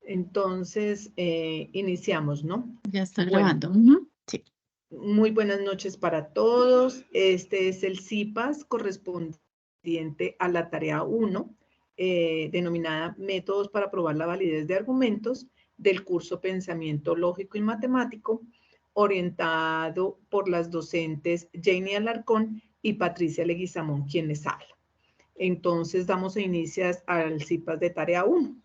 Entonces, iniciamos, ¿no? Ya está Bueno, grabando. Sí. muy buenas noches para todos. Este es el CIPAS correspondiente a la tarea 1, denominada Métodos para probar la validez de argumentos del curso Pensamiento Lógico y Matemático, orientado por las docentes Janie Alarcón y Patricia Leguizamón, quien les habla. Entonces, damos inicio al CIPAS de tarea 1.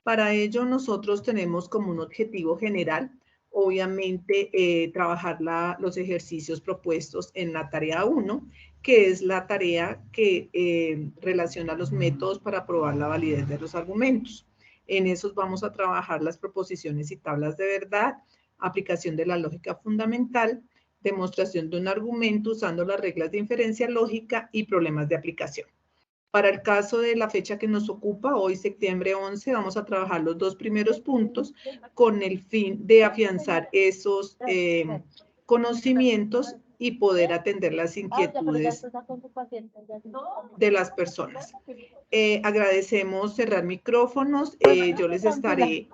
Para ello, nosotros tenemos como un objetivo general, obviamente, trabajar los ejercicios propuestos en la tarea 1, que es la tarea que relaciona los métodos para probar la validez de los argumentos. En esos vamos a trabajar las proposiciones y tablas de verdad, aplicación de la lógica fundamental, demostración de un argumento usando las reglas de inferencia lógica y problemas de aplicación. Para el caso de la fecha que nos ocupa, hoy septiembre 11, vamos a trabajar los dos primeros puntos con el fin de afianzar esos conocimientos y poder atender las inquietudes de las personas. Agradecemos cerrar micrófonos. Yo les estaré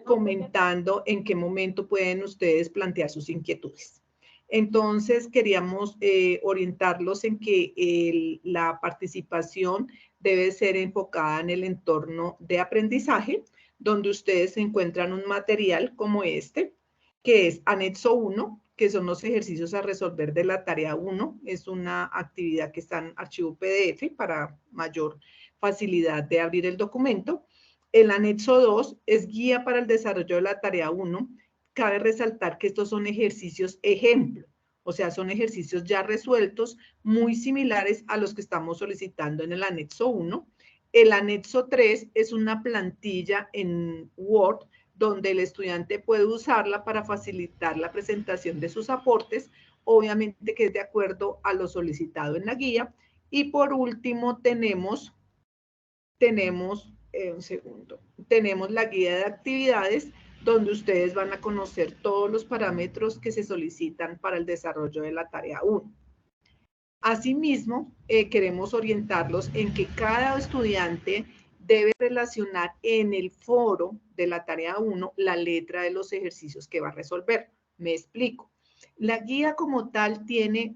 comentando en qué momento pueden ustedes plantear sus inquietudes. Entonces, queríamos orientarlos en que la participación debe ser enfocada en el entorno de aprendizaje, donde ustedes encuentran un material como este, que es anexo 1, que son los ejercicios a resolver de la tarea 1. Es una actividad que está en archivo PDF para mayor facilidad de abrir el documento. El anexo 2 es guía para el desarrollo de la tarea 1. Cabe resaltar que estos son ejercicios ejemplo, o sea, son ejercicios ya resueltos, muy similares a los que estamos solicitando en el anexo 1. El anexo 3 es una plantilla en Word donde el estudiante puede usarla para facilitar la presentación de sus aportes, obviamente que es de acuerdo a lo solicitado en la guía. Y por último tenemos un segundo, tenemos la guía de actividades donde ustedes van a conocer todos los parámetros que se solicitan para el desarrollo de la tarea 1. Asimismo, queremos orientarlos en que cada estudiante debe relacionar en el foro de la tarea 1 la letra de los ejercicios que va a resolver. Me explico. La guía como tal tiene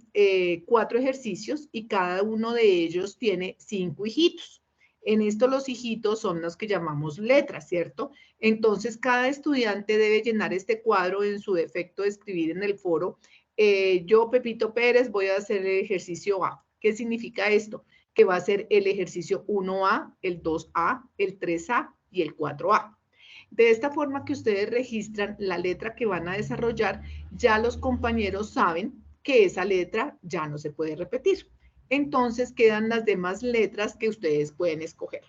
4 ejercicios y cada uno de ellos tiene 5 hijitos. En esto los hijitos son los que llamamos letras, ¿cierto? Entonces, cada estudiante debe llenar este cuadro en su defecto de escribir en el foro. Yo, Pepito Pérez, voy a hacer el ejercicio A. ¿Qué significa esto? Que va a ser el ejercicio 1A, el 2A, el 3A y el 4A. De esta forma que ustedes registran la letra que van a desarrollar, ya los compañeros saben que esa letra ya no se puede repetir. Entonces quedan las demás letras que ustedes pueden escoger.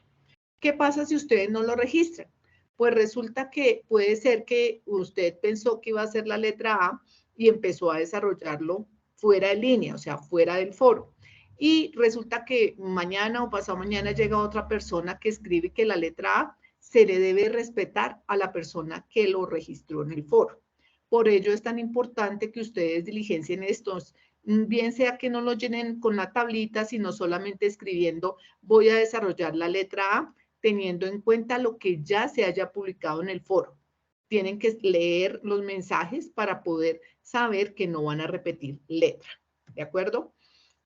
¿Qué pasa si ustedes no lo registran? Pues resulta que puede ser que usted pensó que iba a ser la letra A y empezó a desarrollarlo fuera de línea, o sea, fuera del foro. Y resulta que mañana o pasado mañana llega otra persona que escribe que la letra A se le debe respetar a la persona que lo registró en el foro. Por ello es tan importante que ustedes diligencien estos, bien sea que no lo llenen con la tablita, sino solamente escribiendo voy a desarrollar la letra A, teniendo en cuenta lo que ya se haya publicado en el foro. Tienen que leer los mensajes para poder saber que no van a repetir letra. ¿De acuerdo?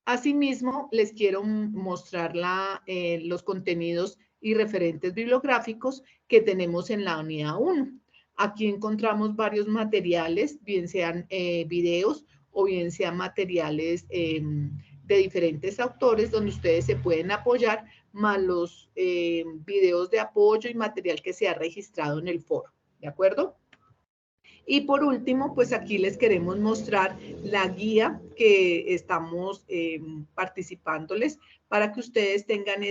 Asimismo, les quiero mostrar los contenidos y referentes bibliográficos que tenemos en la unidad 1. Aquí encontramos varios materiales, bien sean videos o bien sean materiales de diferentes autores donde ustedes se pueden apoyar, más los videos de apoyo y material que se ha registrado en el foro. ¿De acuerdo? Y por último, pues aquí les queremos mostrar la guía que estamos participándoles para que ustedes tengan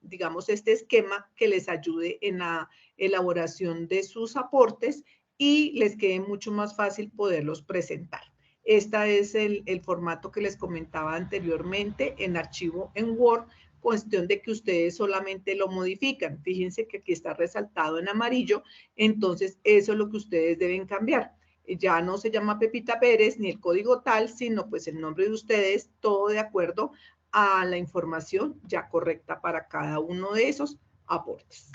digamos, este esquema que les ayude en la elaboración de sus aportes y les quede mucho más fácil poderlos presentar. Este es el formato que les comentaba anteriormente en archivo en Word, cuestión de que ustedes solamente lo modifican. Fíjense que aquí está resaltado en amarillo, entonces eso es lo que ustedes deben cambiar. Ya no se llama Pepita Pérez ni el código tal, sino pues el nombre de ustedes, todo de acuerdo a la información ya correcta para cada uno de esos aportes.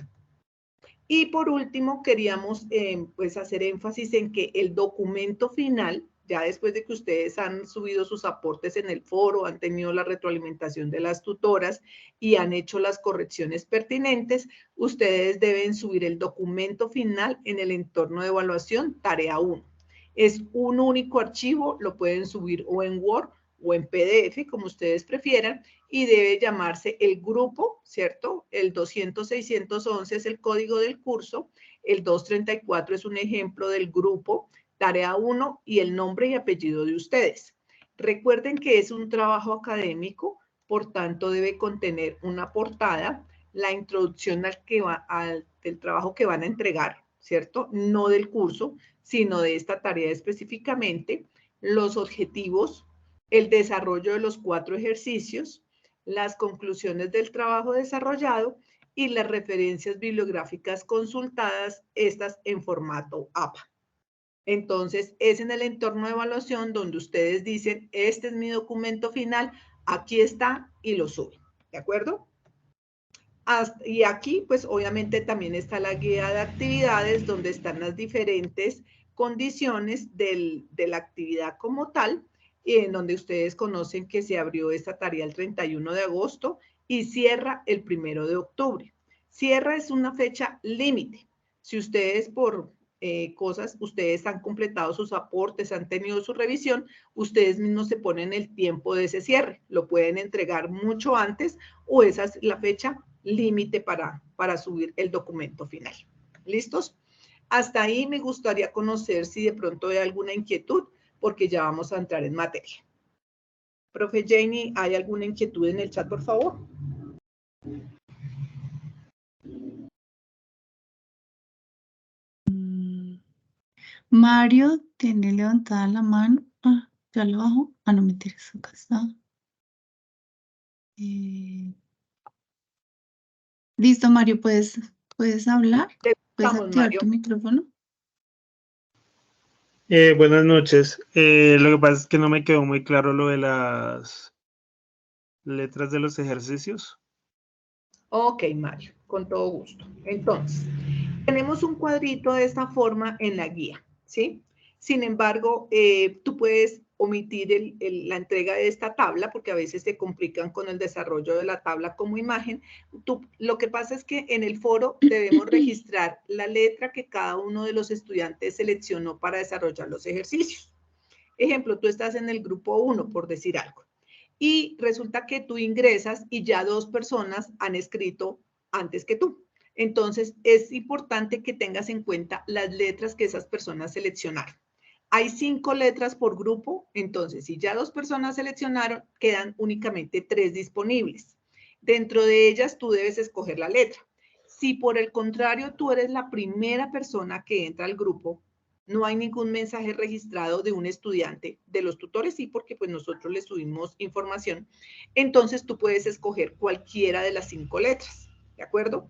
Y por último, queríamos pues hacer énfasis en que el documento final, ya después de que ustedes han subido sus aportes en el foro, han tenido la retroalimentación de las tutoras y han hecho las correcciones pertinentes, ustedes deben subir el documento final en el entorno de evaluación tarea 1. Es un único archivo, lo pueden subir o en Word o en PDF, como ustedes prefieran, y debe llamarse el grupo, ¿cierto? El 200-611 es el código del curso, el 234 es un ejemplo del grupo, tarea 1 y el nombre y apellido de ustedes. Recuerden que es un trabajo académico, por tanto debe contener una portada, la introducción del trabajo que van a entregar, ¿cierto? No del curso, sino de esta tarea específicamente, los objetivos, el desarrollo de los 4 ejercicios, las conclusiones del trabajo desarrollado y las referencias bibliográficas consultadas, estas en formato APA. Entonces, es en el entorno de evaluación donde ustedes dicen, este es mi documento final, aquí está, y lo suben, ¿de acuerdo? Y aquí, pues, obviamente también está la guía de actividades donde están las diferentes condiciones de la actividad como tal, en donde ustedes conocen que se abrió esta tarea el 31 de agosto y cierra el 1 de octubre. Cierra es una fecha límite. Si ustedes por ustedes han completado sus aportes, han tenido su revisión, ustedes mismos se ponen el tiempo de ese cierre. Lo pueden entregar mucho antes o esa es la fecha límite para subir el documento final. ¿Listos? Hasta ahí me gustaría conocer si de pronto hay alguna inquietud, porque ya vamos a entrar en materia. Profe Janie, ¿hay alguna inquietud en el chat, por favor? Mario tiene levantada la mano. Ah, ya lo bajo. Ah, no, mentira, acá está. Listo, Mario, ¿puedes hablar? ¿Puedes activar tu micrófono? Buenas noches. Lo que pasa es que no me quedó muy claro lo de las letras de los ejercicios. Ok, Mario, con todo gusto. Entonces, tenemos un cuadrito de esta forma en la guía, ¿sí? Sin embargo, tú puedes omitir la entrega de esta tabla porque a veces se complican con el desarrollo de la tabla como imagen. Lo que pasa es que en el foro debemos registrar la letra que cada uno de los estudiantes seleccionó para desarrollar los ejercicios. Ejemplo, tú estás en el grupo 1, por decir algo, y resulta que tú ingresas y ya 2 personas han escrito antes que tú. Entonces, es importante que tengas en cuenta las letras que esas personas seleccionaron. Hay 5 letras por grupo, entonces si ya 2 personas seleccionaron, quedan únicamente 3 disponibles. Dentro de ellas tú debes escoger la letra. Si por el contrario tú eres la primera persona que entra al grupo, no hay ningún mensaje registrado de un estudiante. De los tutores sí, porque pues nosotros les subimos información. Entonces tú puedes escoger cualquiera de las 5 letras, ¿de acuerdo?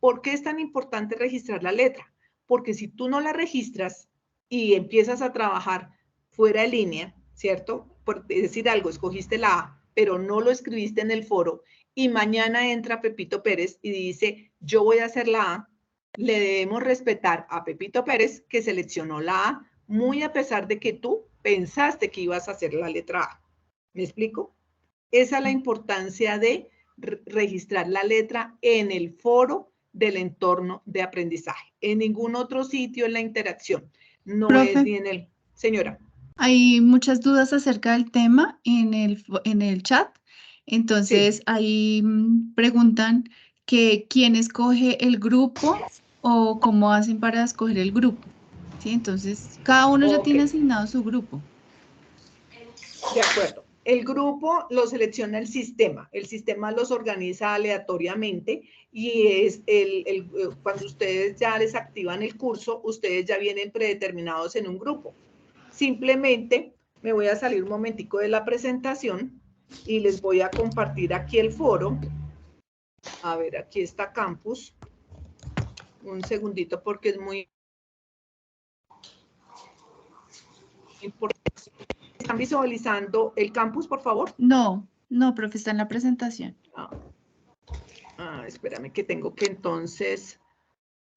¿Por qué es tan importante registrar la letra? Porque si tú no la registras y empiezas a trabajar fuera de línea, ¿cierto? Por decir algo, escogiste la A, pero no lo escribiste en el foro y mañana entra Pepito Pérez y dice, yo voy a hacer la A, le debemos respetar a Pepito Pérez que seleccionó la A, muy a pesar de que tú pensaste que ibas a hacer la letra A. ¿Me explico? Esa es la importancia de registrar la letra en el foro del entorno de aprendizaje. En ningún otro sitio en la interacción. No Profe, es ni en el... Señora. Hay muchas dudas acerca del tema en el chat. Entonces, Sí. ahí preguntan que quién escoge el grupo o cómo hacen para escoger el grupo. ¿Sí? Entonces, cada uno ya tiene asignado su grupo. De acuerdo. El grupo lo selecciona el sistema los organiza aleatoriamente y es cuando ustedes ya les activan el curso, ustedes ya vienen predeterminados en un grupo. Simplemente me voy a salir un momentico de la presentación y les voy a compartir aquí el foro. A ver, aquí está Campus. Un segundito porque es muy importante. ¿Están visualizando el campus, por favor? No, profe, está en la presentación. Espérame que tengo que entonces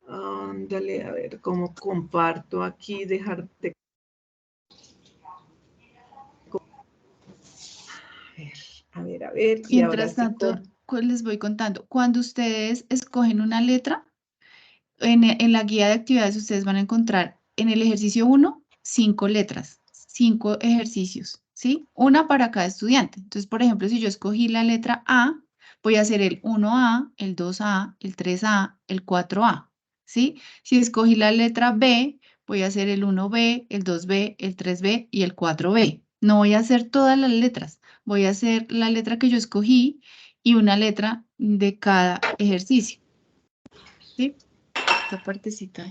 Ándale, a ver cómo comparto aquí, dejarte. A ver. Y ahora Mientras sí, tanto, les voy contando. Cuando ustedes escogen una letra, en la guía de actividades ustedes van a encontrar en el ejercicio 1, 5 letras, 5 ejercicios, ¿sí? Una para cada estudiante. Entonces, por ejemplo, si yo escogí la letra A, voy a hacer el 1A, el 2A, el 3A, el 4A, ¿sí? Si escogí la letra B, voy a hacer el 1B, el 2B, el 3B y el 4B. No voy a hacer todas las letras, voy a hacer la letra que yo escogí y una letra de cada ejercicio, ¿sí? Esta partecita.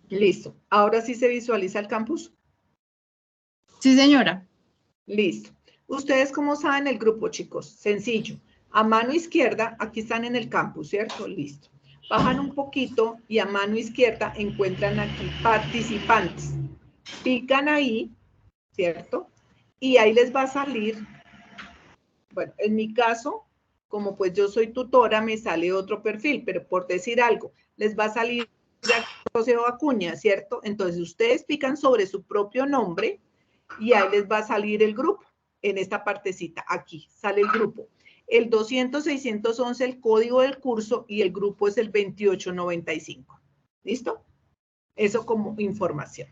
listo. ¿Ahora sí se visualiza el campus? Sí, señora. Listo. ¿Ustedes cómo saben el grupo, chicos? Sencillo. A mano izquierda, aquí están en el campus, ¿cierto? Listo. Bajan un poquito y a mano izquierda encuentran aquí participantes. Pican ahí, ¿cierto? Y ahí les va a salir, bueno, en mi caso, como pues yo soy tutora, me sale otro perfil, pero por decir algo, les va a salir Rocío Acuña, ¿cierto? Entonces ustedes pican sobre su propio nombre y ahí les va a salir el grupo. En esta partecita, aquí sale el grupo. El 200-611, el código del curso, y el grupo es el 2895. ¿Listo? Eso como información.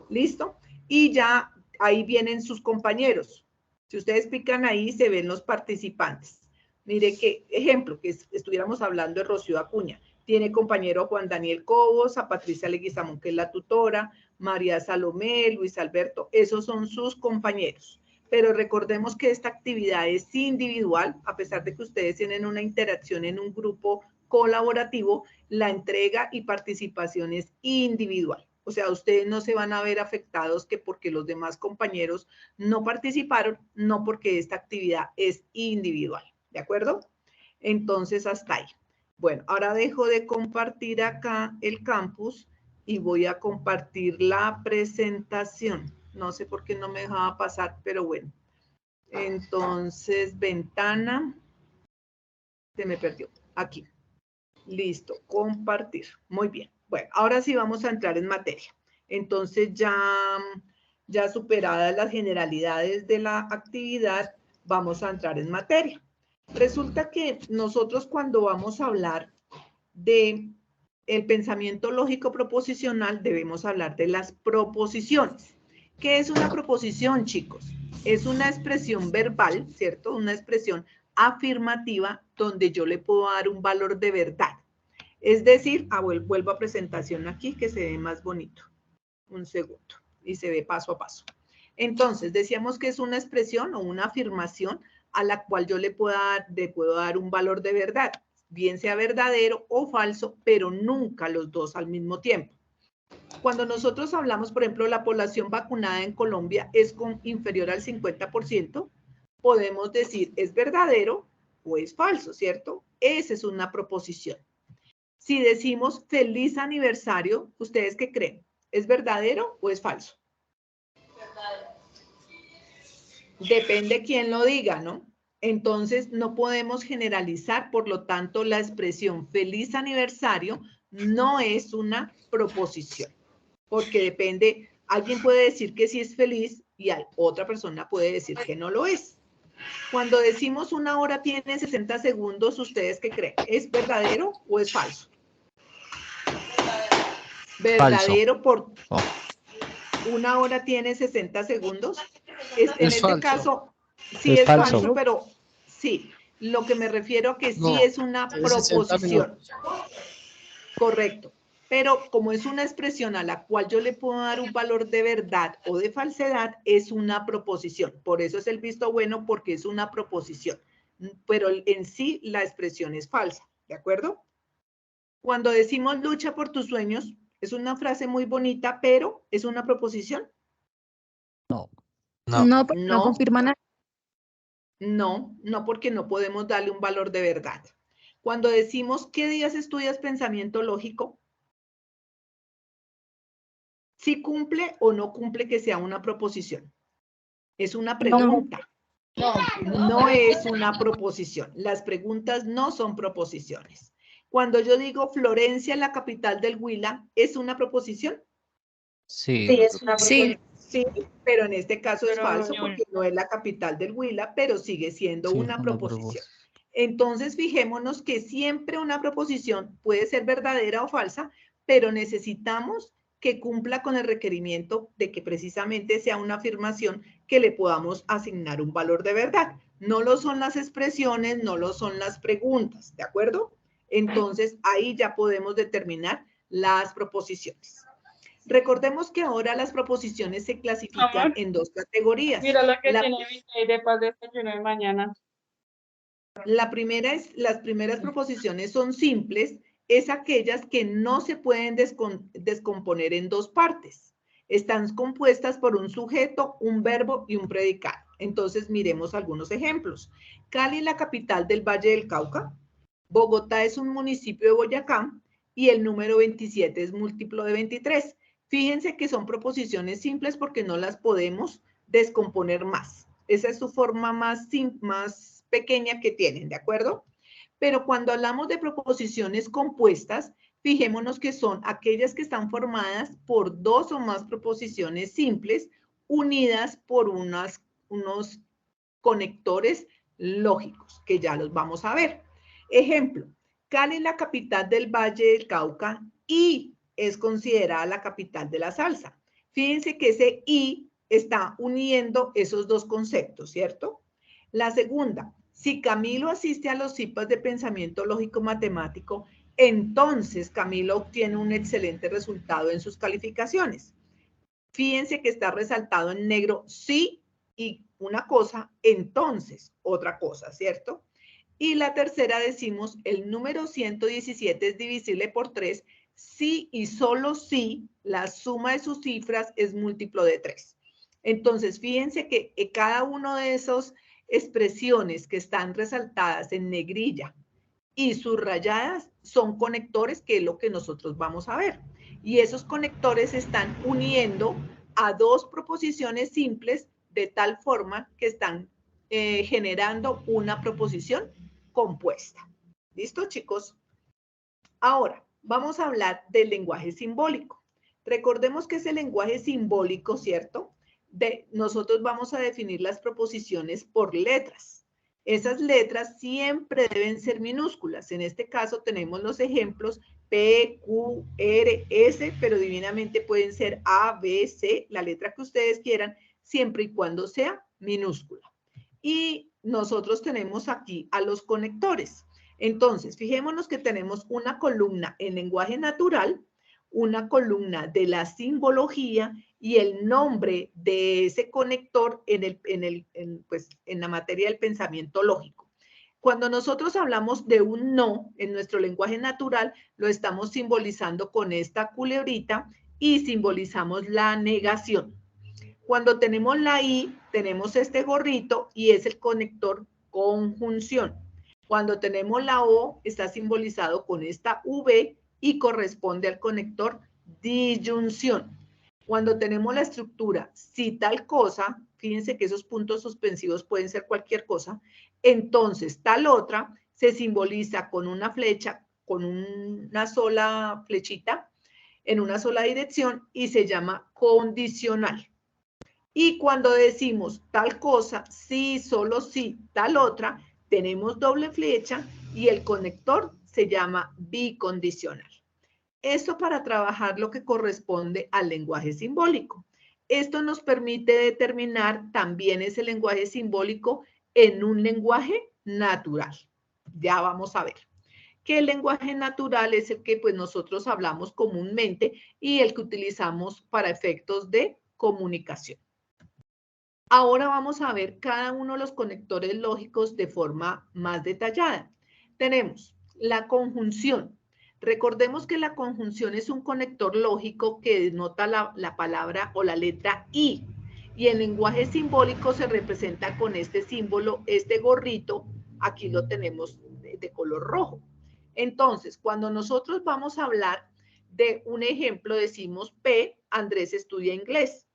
¿Listo? Y ya ahí vienen sus compañeros. Si ustedes pican ahí, se ven los participantes. Mire que, ejemplo, que estuviéramos hablando de Rocío Acuña. Tiene compañero a Juan Daniel Cobos, a Patricia Leguizamón, que es la tutora, María Salomé, Luis Alberto, esos son sus compañeros. Pero recordemos que esta actividad es individual, a pesar de que ustedes tienen una interacción en un grupo colaborativo, la entrega y participación es individual. O sea, ustedes no se van a ver afectados que porque los demás compañeros no participaron, no porque esta actividad es individual. ¿De acuerdo? Entonces, hasta ahí. Bueno, ahora dejo de compartir acá el campus y voy a compartir la presentación. No sé por qué no me dejaba pasar, pero bueno. Entonces, ventana. Se me perdió. Aquí. Listo. Compartir. Muy bien. Bueno, ahora sí vamos a entrar en materia. Entonces, ya superadas las generalidades de la actividad, vamos a entrar en materia. Resulta que nosotros cuando vamos a hablar de el pensamiento lógico proposicional, debemos hablar de las proposiciones. ¿Qué es una proposición, chicos? Es una expresión verbal, ¿cierto? Una expresión afirmativa donde yo le puedo dar un valor de verdad. Es decir, vuelvo a presentación aquí que se ve más bonito. Un segundo. Y se ve paso a paso. Entonces, decíamos que es una expresión o una afirmación a la cual yo le puedo dar un valor de verdad, bien sea verdadero o falso, pero nunca los dos al mismo tiempo. Cuando nosotros hablamos, por ejemplo, la población vacunada en Colombia es inferior al 50%, podemos decir es verdadero o es falso, ¿cierto? Esa es una proposición. Si decimos feliz aniversario, ¿ustedes qué creen? ¿Es verdadero o es falso? Depende quién lo diga, ¿no? Entonces, no podemos generalizar, por lo tanto, la expresión feliz aniversario no es una proposición, porque depende, alguien puede decir que sí es feliz y otra persona puede decir que no lo es. Cuando decimos una hora tiene 60 segundos, ¿ustedes qué creen? ¿Es verdadero o es falso? Verdadero por una hora tiene 60 segundos. En este falso. Caso, sí es falso, pero sí. Lo que me refiero a que sí es una proposición. Correcto. Pero como es una expresión a la cual yo le puedo dar un valor de verdad o de falsedad, es una proposición. Por eso es el visto bueno, porque es una proposición. Pero en sí la expresión es falsa. ¿De acuerdo? Cuando decimos lucha por tus sueños, es una frase muy bonita, pero ¿es una proposición? No, porque no confirma nada. No, porque no podemos darle un valor de verdad. Cuando decimos, ¿qué días estudias pensamiento lógico? ¿Sí cumple o no cumple que sea una proposición? Es una pregunta. No es una proposición. Las preguntas no son proposiciones. Cuando yo digo Florencia, la capital del Huila, ¿es una proposición? Sí, Sí, es una Sí. Sí, pero en este caso es Pero falso no, porque no es la capital del Huila, pero sigue siendo sí, una una proposición. Entonces, fijémonos que siempre una proposición puede ser verdadera o falsa, pero necesitamos que cumpla con el requerimiento de que precisamente sea una afirmación que le podamos asignar un valor de verdad. No lo son las expresiones, no lo son las preguntas, ¿de acuerdo? Entonces, ahí ya podemos determinar las proposiciones. Recordemos que ahora las proposiciones se clasifican Amor, en dos categorías. mira lo que La, tiene Vitaly de paz desayuno de mañana. las primeras proposiciones son simples, es aquellas que no se pueden descomponer en dos partes. Están compuestas por un sujeto, un verbo y un predicado. Entonces, miremos algunos ejemplos. Cali es la capital del Valle del Cauca. Bogotá es un municipio de Boyacá y el número 27 es múltiplo de 23. Fíjense que son proposiciones simples porque no las podemos descomponer más. Esa es su forma más pequeña que tienen, ¿de acuerdo? Pero cuando hablamos de proposiciones compuestas, fijémonos que son aquellas que están formadas por dos o más proposiciones simples unidas por unos conectores lógicos, que ya los vamos a ver. Ejemplo, Cali es la capital del Valle del Cauca y es considerada la capital de la salsa. Fíjense que ese y está uniendo esos dos conceptos, ¿cierto? La segunda, si Camilo asiste a los CIPAS de pensamiento lógico matemático, entonces Camilo obtiene un excelente resultado en sus calificaciones. Fíjense que está resaltado en negro sí y una cosa, entonces otra cosa, ¿cierto? Y la tercera decimos, el número 117 es divisible por 3 si y solo si la suma de sus cifras es múltiplo de 3. Entonces, fíjense que cada uno de esas expresiones que están resaltadas en negrilla y subrayadas son conectores, que es lo que nosotros vamos a ver. Y esos conectores están uniendo a dos proposiciones simples de tal forma que están generando una proposición compuesta. ¿Listo, chicos? Ahora, vamos a hablar del lenguaje simbólico. Recordemos que ese lenguaje simbólico, ¿cierto? Nosotros vamos a definir las proposiciones por letras. Esas letras siempre deben ser minúsculas. En este caso tenemos los ejemplos P, Q, R, S, pero divinamente pueden ser A, B, C, la letra que ustedes quieran, siempre y cuando sea minúscula. Y nosotros tenemos aquí a los conectores. Entonces, fijémonos que tenemos una columna en lenguaje natural, una columna de la simbología y el nombre de ese conector en la materia del pensamiento lógico. Cuando nosotros hablamos de un no en nuestro lenguaje natural, lo estamos simbolizando con esta culebrita y simbolizamos la negación. Cuando tenemos la I, tenemos este gorrito y es el conector conjunción. Cuando tenemos la O, está simbolizado con esta V y corresponde al conector disyunción. Cuando tenemos la estructura si tal cosa, fíjense que esos puntos suspensivos pueden ser cualquier cosa, entonces tal otra se simboliza con una flecha, con una sola flechita, en una sola dirección y se llama condicional. Y cuando decimos tal cosa, sí, solo sí, tal otra, tenemos doble flecha y el conector se llama bicondicional. Esto para trabajar lo que corresponde al lenguaje simbólico. Esto nos permite determinar también ese lenguaje simbólico en un lenguaje natural. Ya vamos a ver que el lenguaje natural es el que pues nosotros hablamos comúnmente y el que utilizamos para efectos de comunicación. Ahora vamos a ver cada uno de los conectores lógicos de forma más detallada. Tenemos la conjunción. Recordemos que la conjunción es un conector lógico que denota la palabra o la letra I. Y en lenguaje simbólico se representa con este símbolo, este gorrito, aquí lo tenemos de color rojo. Entonces, cuando nosotros vamos a hablar de un ejemplo, decimos P, Andrés estudia inglés.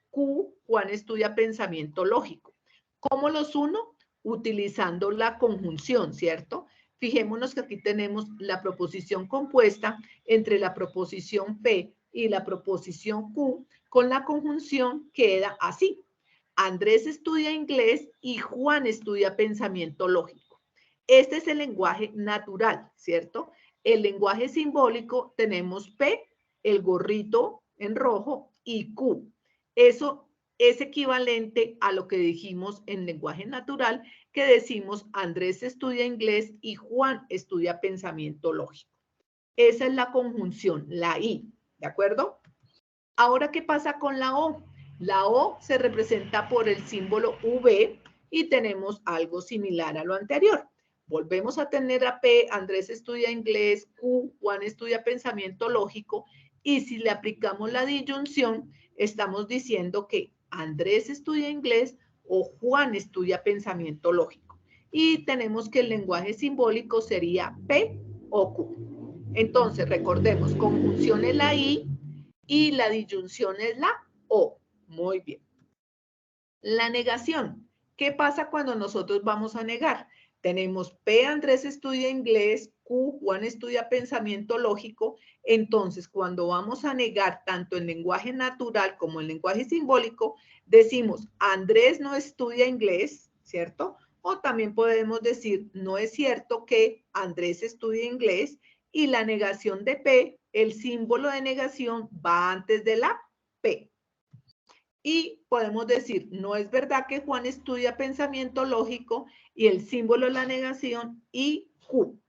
Q, Juan estudia pensamiento lógico. ¿Cómo los uno? Utilizando la conjunción, ¿cierto? Fijémonos que aquí tenemos la proposición compuesta entre la proposición P y la proposición Q, con la conjunción queda así. Andrés estudia inglés y Juan estudia pensamiento lógico. Este es el lenguaje natural, ¿cierto? El lenguaje simbólico tenemos P, el gorrito en rojo, y Q. Eso es equivalente a lo que dijimos en lenguaje natural, que decimos Andrés estudia inglés y Juan estudia pensamiento lógico. Esa es la conjunción, la I, ¿de acuerdo? Ahora, ¿qué pasa con la O? La O se representa por el símbolo V y tenemos algo similar a lo anterior. Volvemos a tener a P, Andrés estudia inglés, Q, Juan estudia pensamiento lógico, y si le aplicamos la disyunción, estamos diciendo que Andrés estudia inglés o Juan estudia pensamiento lógico. Y tenemos que el lenguaje simbólico sería P o Q. Entonces, recordemos, conjunción es la I y la disyunción es la O. Muy bien. La negación. ¿Qué pasa cuando nosotros vamos a negar? Tenemos P, Andrés estudia inglés, Q, Juan estudia pensamiento lógico. Entonces, cuando vamos a negar tanto el lenguaje natural como el lenguaje simbólico, decimos Andrés no estudia inglés, ¿cierto? O también podemos decir, no es cierto que Andrés estudie inglés, y la negación de P, el símbolo de negación va antes de la P. Y podemos decir, no es verdad que Juan estudia pensamiento lógico, y el símbolo de la negación y Q.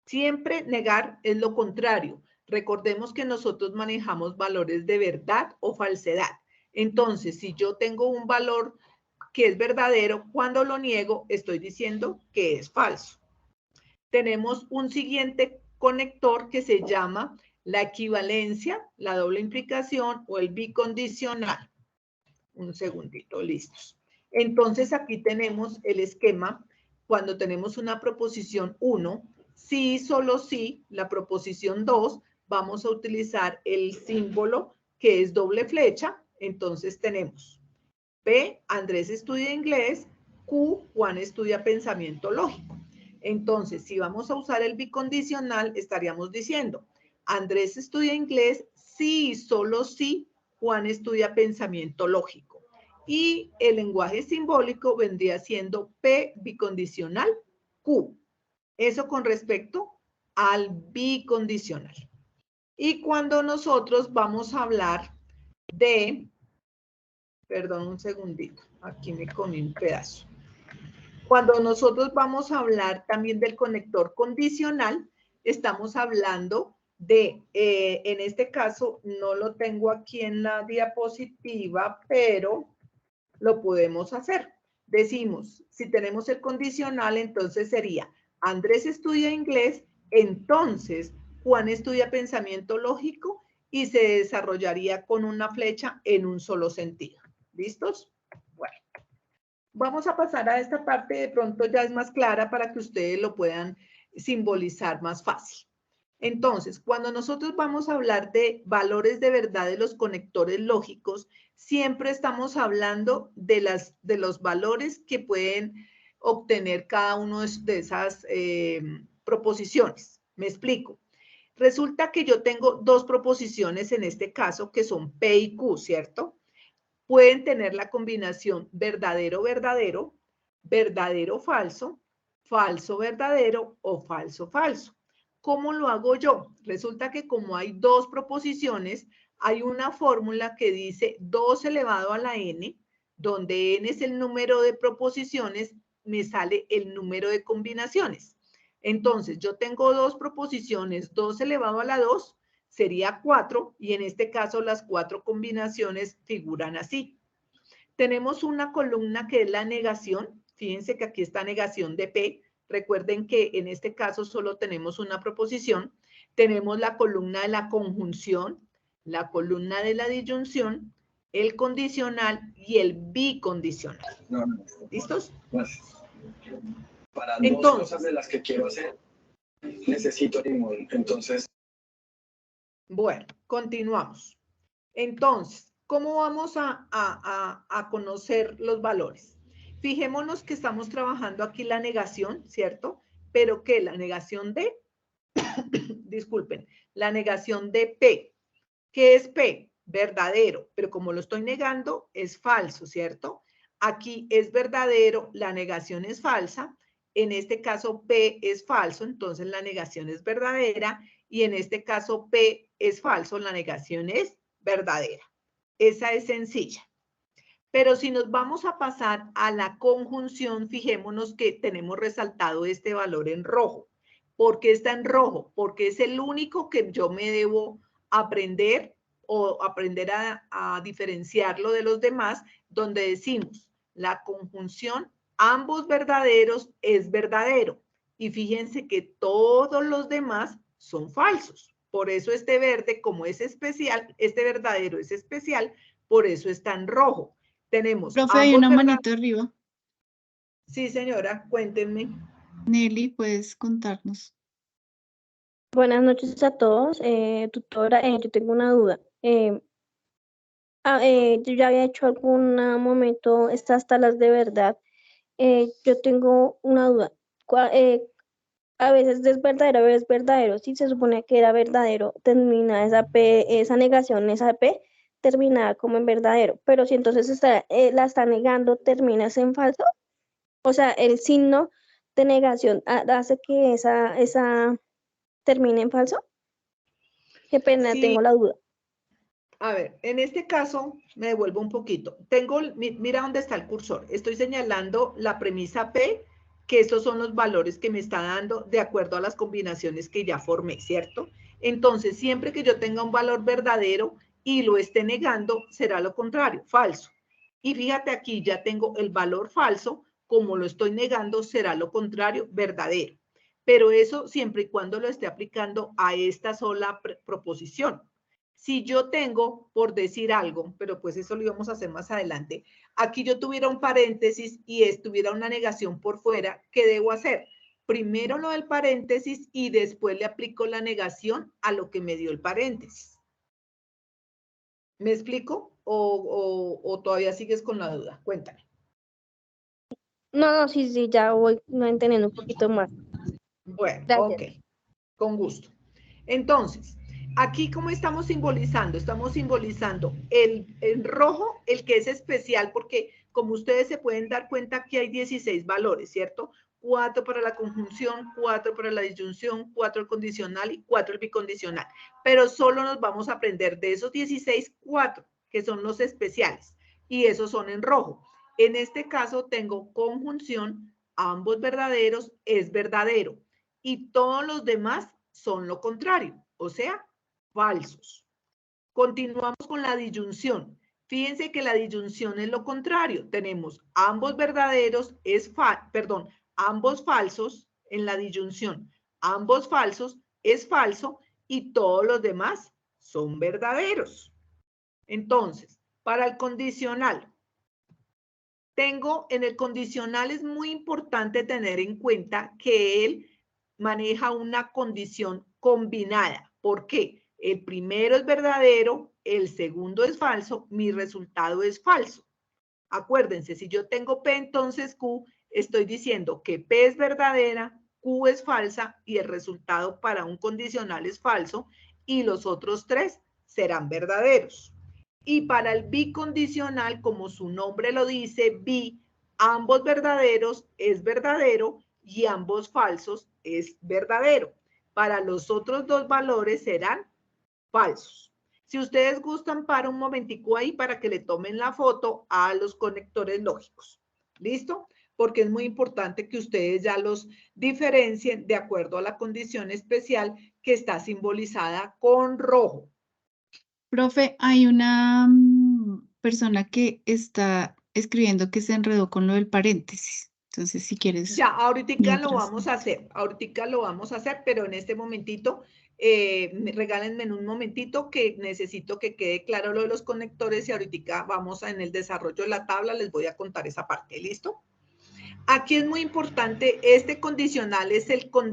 Siempre negar es lo contrario. Recordemos que nosotros manejamos valores de verdad o falsedad. Entonces, si yo tengo un valor que es verdadero, cuando lo niego, estoy diciendo que es falso. Tenemos un siguiente conector que se llama la equivalencia, la doble implicación o el bicondicional. Un segundito, listos. Entonces aquí tenemos el esquema. Cuando tenemos una proposición 1, sí, solo sí, la proposición 2, vamos a utilizar el símbolo que es doble flecha. Entonces tenemos P, Andrés estudia inglés, Q, Juan estudia pensamiento lógico. Entonces, si vamos a usar el bicondicional, estaríamos diciendo, Andrés estudia inglés, sí, solo sí, Juan estudia pensamiento lógico. Y el lenguaje simbólico vendría siendo P bicondicional Q. Eso con respecto al bicondicional. Y cuando nosotros vamos a hablar de, perdón un segundito, aquí me comí un pedazo. Cuando nosotros vamos a hablar también del conector condicional, estamos hablando de, en este caso, no lo tengo aquí en la diapositiva, pero lo podemos hacer. Decimos, si tenemos el condicional, entonces sería, Andrés estudia inglés, entonces Juan estudia pensamiento lógico, y se desarrollaría con una flecha en un solo sentido. ¿Listos? Bueno. Vamos a pasar a esta parte, de pronto ya es más clara para que ustedes lo puedan simbolizar más fácil. Entonces, cuando nosotros vamos a hablar de valores de verdad de los conectores lógicos, siempre estamos hablando de los valores que pueden obtener cada uno de esas proposiciones. Me explico. Resulta que yo tengo dos proposiciones en este caso que son P y Q, ¿cierto? Pueden tener la combinación verdadero-verdadero, verdadero-falso, falso-verdadero o falso-falso. ¿Cómo lo hago yo? Resulta que como hay dos proposiciones, hay una fórmula que dice 2 elevado a la n, donde n es el número de proposiciones, me sale el número de combinaciones. Entonces, yo tengo dos proposiciones, 2 elevado a la 2, sería 4, y en este caso las 4 combinaciones figuran así. Tenemos una columna que es la negación. Fíjense que aquí está negación de P. Recuerden que en este caso solo tenemos una proposición. Tenemos la columna de la conjunción, la columna de la disyunción, el condicional y el bicondicional. ¿Listos? Para dos cosas de las que quiero hacer, necesito limón. Entonces. Bueno, continuamos. Entonces, ¿cómo vamos a conocer los valores? Fijémonos que estamos trabajando aquí la negación, ¿cierto? pero que la negación de, disculpen, la negación de P. ¿Qué es P? Verdadero, pero como lo estoy negando, es falso, ¿cierto? Aquí es verdadero, la negación es falsa. En este caso, P es falso, entonces la negación es verdadera. Y en este caso, P es falso, la negación es verdadera. Esa es sencilla. Pero si nos vamos a pasar a la conjunción, fijémonos que tenemos resaltado este valor en rojo. ¿Por qué está en rojo? Porque es el único que yo me debo aprender o aprender a diferenciarlo de los demás, donde decimos la conjunción ambos verdaderos es verdadero. Y fíjense que todos los demás son falsos. Por eso este verde, como es especial, este verdadero es especial, por eso está en rojo. Tenemos Profe, hay una manito arriba. Sí, señora, cuéntenme. Nelly, ¿puedes contarnos? Buenas noches a todos. Tutora, yo tengo una duda. Yo ya había hecho algún momento estas tablas de verdad. Yo tengo una duda. A veces es verdadero, a veces es verdadero. Si se supone que era verdadero, termina esa P, esa negación, esa P, terminada como en verdadero. Pero si entonces la está negando, terminas en falso. O sea, el signo de negación hace que esa termine en falso. Qué pena, Sí, tengo la duda. a ver, en este caso me devuelvo un poquito. Mira dónde está el cursor. Estoy señalando la premisa P, que estos son los valores que me está dando de acuerdo a las combinaciones que ya formé, ¿cierto? Entonces, siempre que yo tenga un valor verdadero y lo esté negando, será lo contrario, falso. Y fíjate aquí, ya tengo el valor falso, como lo estoy negando, será lo contrario, verdadero. Pero eso siempre y cuando lo esté aplicando a esta sola proposición. Si yo tengo, por decir algo, pero pues eso lo íbamos a hacer más adelante, aquí yo tuviera un paréntesis y estuviera una negación por fuera, ¿qué debo hacer? Primero lo del paréntesis y después le aplico la negación a lo que me dio el paréntesis. ¿Me explico? ¿O todavía sigues con la duda? Cuéntame. No, sí, ya voy entendiendo un poquito más. Bueno, Gracias. ok, con gusto. Entonces, aquí ¿cómo estamos simbolizando? Estamos simbolizando el rojo, el que es especial, porque como ustedes se pueden dar cuenta, aquí hay 16 valores, ¿cierto? 4 para la conjunción, 4 para la disyunción, 4 el condicional y 4 el bicondicional. Pero solo nos vamos a aprender de esos 16, 4, que son los especiales. Y esos son en rojo. En este caso tengo conjunción, ambos verdaderos, es verdadero. Y todos los demás son lo contrario, o sea, falsos. Continuamos con la disyunción. Fíjense que la disyunción es lo contrario. Tenemos ambos verdaderos, ambos falsos en la disyunción. Ambos falsos es falso y todos los demás son verdaderos. Entonces, para el condicional, en el condicional es muy importante tener en cuenta que él maneja una condición combinada. ¿Por qué? El primero es verdadero, el segundo es falso, mi resultado es falso. Acuérdense, si yo tengo P, entonces Q, estoy diciendo que P es verdadera, Q es falsa y el resultado para un condicional es falso y los otros tres serán verdaderos. Y para el bicondicional, como su nombre lo dice, bi, ambos verdaderos es verdadero y ambos falsos es verdadero. Para los otros dos valores serán falsos. Si ustedes gustan, para un momentico ahí para que le tomen la foto a los conectores lógicos. ¿Listo? Porque es muy importante que ustedes ya los diferencien de acuerdo a la condición especial que está simbolizada con rojo. Profe, hay una persona que está escribiendo que se enredó con lo del paréntesis. Entonces, si quieres. Ya, ahorita lo mientras. vamos a hacer, pero en este momentito, regálenme en un momentito que necesito que quede claro lo de los conectores y ahorita vamos en el desarrollo de la tabla, les voy a contar esa parte, ¿listo? Aquí es muy importante, este condicional es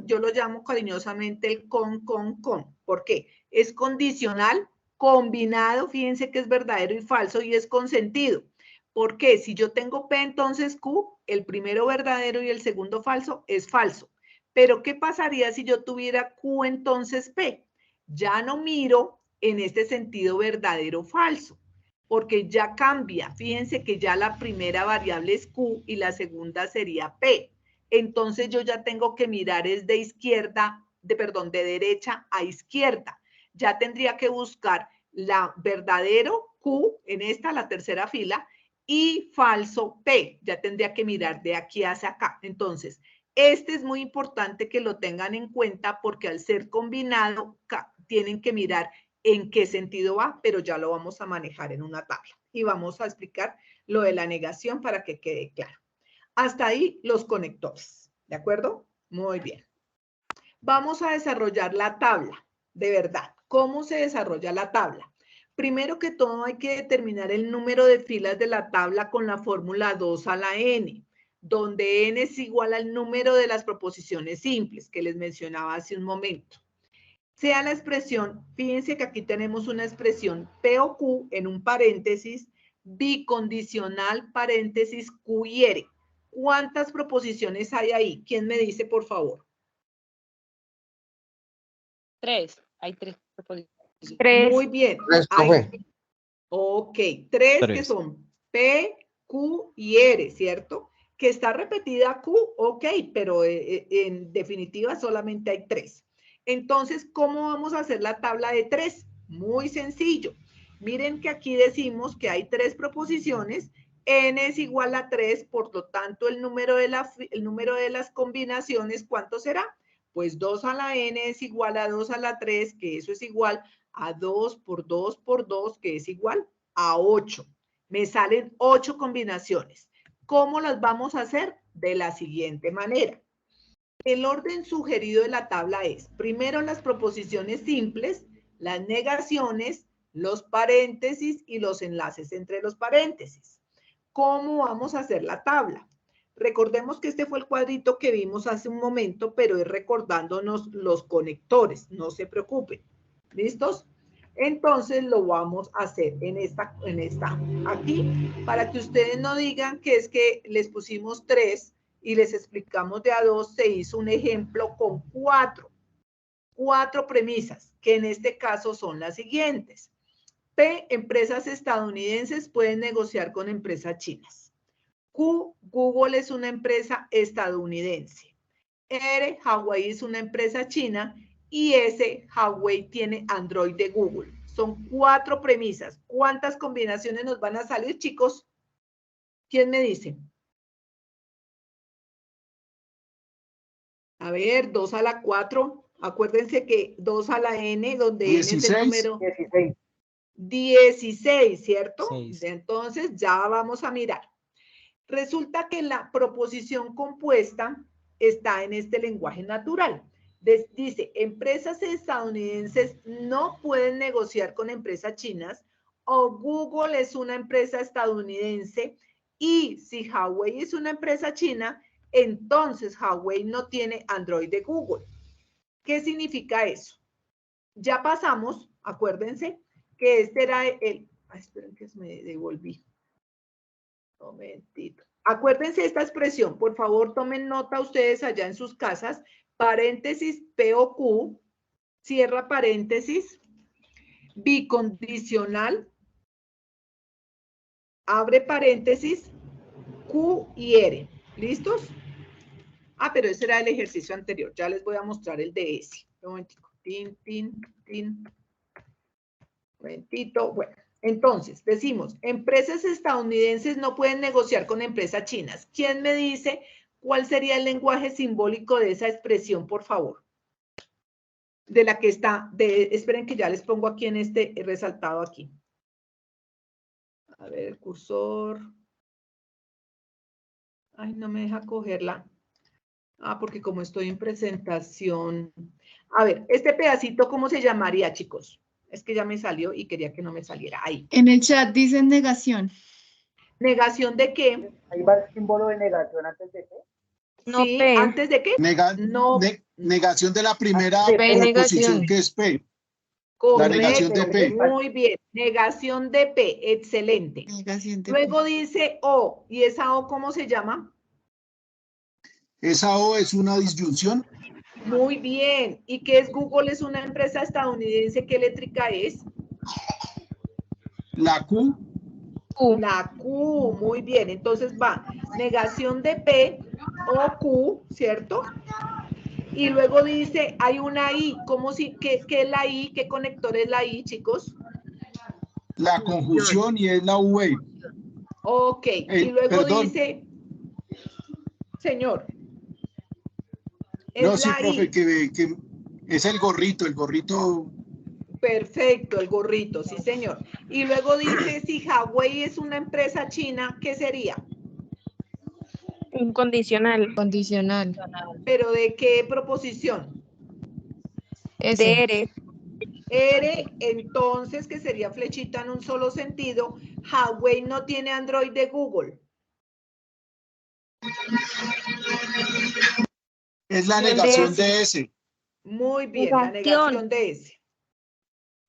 yo lo llamo cariñosamente el con. ¿Por qué? Es condicional combinado, fíjense que es verdadero y falso y es consentido. ¿Por qué? Si yo tengo P, entonces Q, el primero verdadero y el segundo falso, es falso. Pero ¿qué pasaría si yo tuviera Q entonces P? Ya no miro en este sentido verdadero o falso, porque ya cambia. Fíjense que ya la primera variable es Q y la segunda sería P. Entonces yo ya tengo que mirar es de izquierda, de derecha a izquierda. Ya tendría que buscar la verdadero Q en esta, la tercera fila, y falso P. Ya tendría que mirar de aquí hacia acá. Entonces, este es muy importante que lo tengan en cuenta porque al ser combinado tienen que mirar en qué sentido va, pero ya lo vamos a manejar en una tabla. Y vamos a explicar lo de la negación para que quede claro. Hasta ahí los conectores, ¿de acuerdo? Muy bien. Vamos a desarrollar la tabla, de verdad. ¿Cómo se desarrolla la tabla? Primero que todo hay que determinar el número de filas de la tabla con la fórmula 2 a la n, donde n es igual al número de las proposiciones simples que les mencionaba hace un momento. Sea la expresión, fíjense que aquí tenemos una expresión P o Q en un paréntesis, bicondicional, paréntesis, Q y R. ¿Cuántas proposiciones hay ahí? ¿Quién me dice, por favor? 3. Hay 3 proposiciones. 3. Muy bien. Ok, 3 que son P, Q y R, ¿cierto? Que está repetida Q, ok, pero en definitiva solamente hay 3. Entonces, ¿cómo vamos a hacer la tabla de 3? Muy sencillo. Miren que aquí decimos que hay 3 proposiciones, n es igual a 3, por lo tanto el número de las combinaciones, ¿cuánto será? Pues 2 a la n es igual a 2 a la 3, que eso es igual a 2 por 2 por 2, que es igual a 8. Me salen 8 combinaciones. ¿Cómo las vamos a hacer? De la siguiente manera. El orden sugerido de la tabla es, primero las proposiciones simples, las negaciones, los paréntesis y los enlaces entre los paréntesis. ¿Cómo vamos a hacer la tabla? Recordemos que este fue el cuadrito que vimos hace un momento, pero es recordándonos los conectores, no se preocupen. ¿Listos? Entonces lo vamos a hacer en esta, aquí, para que ustedes no digan que es que les pusimos 3 y les explicamos de a 2, se hizo un ejemplo con 4 premisas, que en este caso son las siguientes. P, empresas estadounidenses pueden negociar con empresas chinas. Q, Google es una empresa estadounidense. R, Huawei es una empresa china. Y S, Huawei tiene Android de Google. Son 4 premisas. ¿Cuántas combinaciones nos van a salir, chicos? ¿Quién me dice? A ver, 2 a la 4. Acuérdense que 2 a la n, donde 16. n es el número 16. 16, ¿cierto? 6. Entonces ya vamos a mirar. Resulta que la proposición compuesta está en este lenguaje natural. Dice, empresas estadounidenses no pueden negociar con empresas chinas, o Google es una empresa estadounidense, y si Huawei es una empresa china, entonces Huawei no tiene Android de Google. ¿Qué significa eso? Ya pasamos, acuérdense, que este era el... Ay, esperen que me devolví. Un momentito. Acuérdense esta expresión, por favor, tomen nota ustedes allá en sus casas, paréntesis P o Q, cierra paréntesis, bicondicional, abre paréntesis, Q y R. ¿Listos? Ah, pero ese era el ejercicio anterior. Ya les voy a mostrar el de ese. Un momentico. Tin, tin, tin. Un momentito. Bueno. Entonces, decimos, empresas estadounidenses no pueden negociar con empresas chinas. ¿Quién me dice cuál sería el lenguaje simbólico de esa expresión, por favor? De la que está, esperen que ya les pongo aquí en este resaltado aquí. A ver, el cursor. Ay, no me deja cogerla. Ah, porque como estoy en presentación. A ver, este pedacito, ¿cómo se llamaría, chicos? Es que ya me salió y quería que no me saliera. Ahí. En el chat dicen negación. ¿Negación de qué? Ahí va el símbolo de negación antes de qué. No, Sí, P. ¿antes de qué? No. Negación de la primera P, proposición negación. que es P. Correcto, La negación de P. muy bien. Negación de P, excelente. Negación de Luego dice O, ¿y esa O cómo se llama? Esa O es una disyunción. Muy bien. ¿Y qué es Google? ¿Es una empresa estadounidense? ¿Qué eléctrica es? La Q, La Q, muy bien. Entonces va negación de P o Q, ¿cierto? Y luego dice, hay una I. ¿Cómo si, qué es la I? ¿Qué conector es la I, chicos? la conjunción y es la V. Ok. Y luego Perdón. dice, señor, No, es sí, la profe, I. que es el gorrito, Perfecto, el gorrito, sí, señor. Y luego dice, si Huawei es una empresa china, ¿qué sería? Incondicional. Condicional. ¿Pero de qué proposición? Ese. DR. R, entonces, que sería flechita en un solo sentido, Huawei no tiene Android de Google. es la negación de S. Muy bien, la Negación. negación de ese.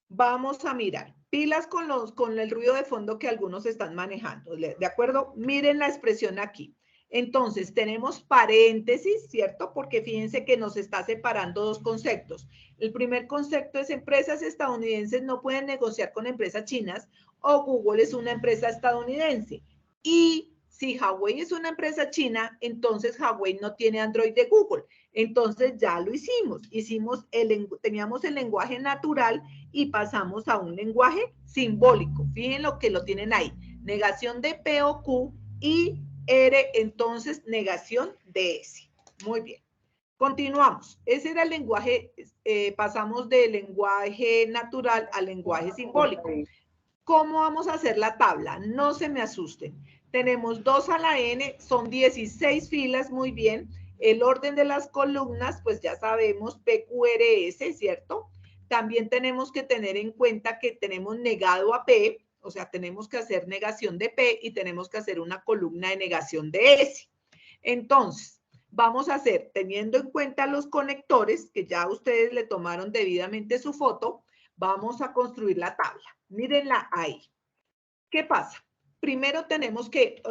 Vamos a mirar. Pilas con el ruido de fondo que algunos están manejando, ¿de acuerdo? Miren la expresión aquí. Entonces, tenemos paréntesis, ¿cierto? Porque fíjense que nos está separando dos conceptos. El primer concepto es empresas estadounidenses no pueden negociar con empresas chinas o Google es una empresa estadounidense. Y si Huawei es una empresa china, entonces Huawei no tiene Android de Google. Entonces ya lo hicimos. Teníamos el lenguaje natural y pasamos a un lenguaje simbólico. Fíjense lo que lo tienen ahí. Negación de P o Q y R, entonces negación de S. Muy bien. Continuamos. Ese era el lenguaje, pasamos del lenguaje natural al lenguaje simbólico. ¿Cómo vamos a hacer la tabla? No se me asusten. Tenemos 2 a la N, son 16 filas, muy bien. El orden de las columnas, pues ya sabemos, PQRS, ¿cierto? También tenemos que tener en cuenta que tenemos negado a P, o sea, tenemos que hacer negación de P y tenemos que hacer una columna de negación de S. Entonces, vamos a hacer, teniendo en cuenta los conectores, que ya ustedes le tomaron debidamente su foto, vamos a construir la tabla. Mírenla ahí. ¿Qué pasa? Primero tenemos que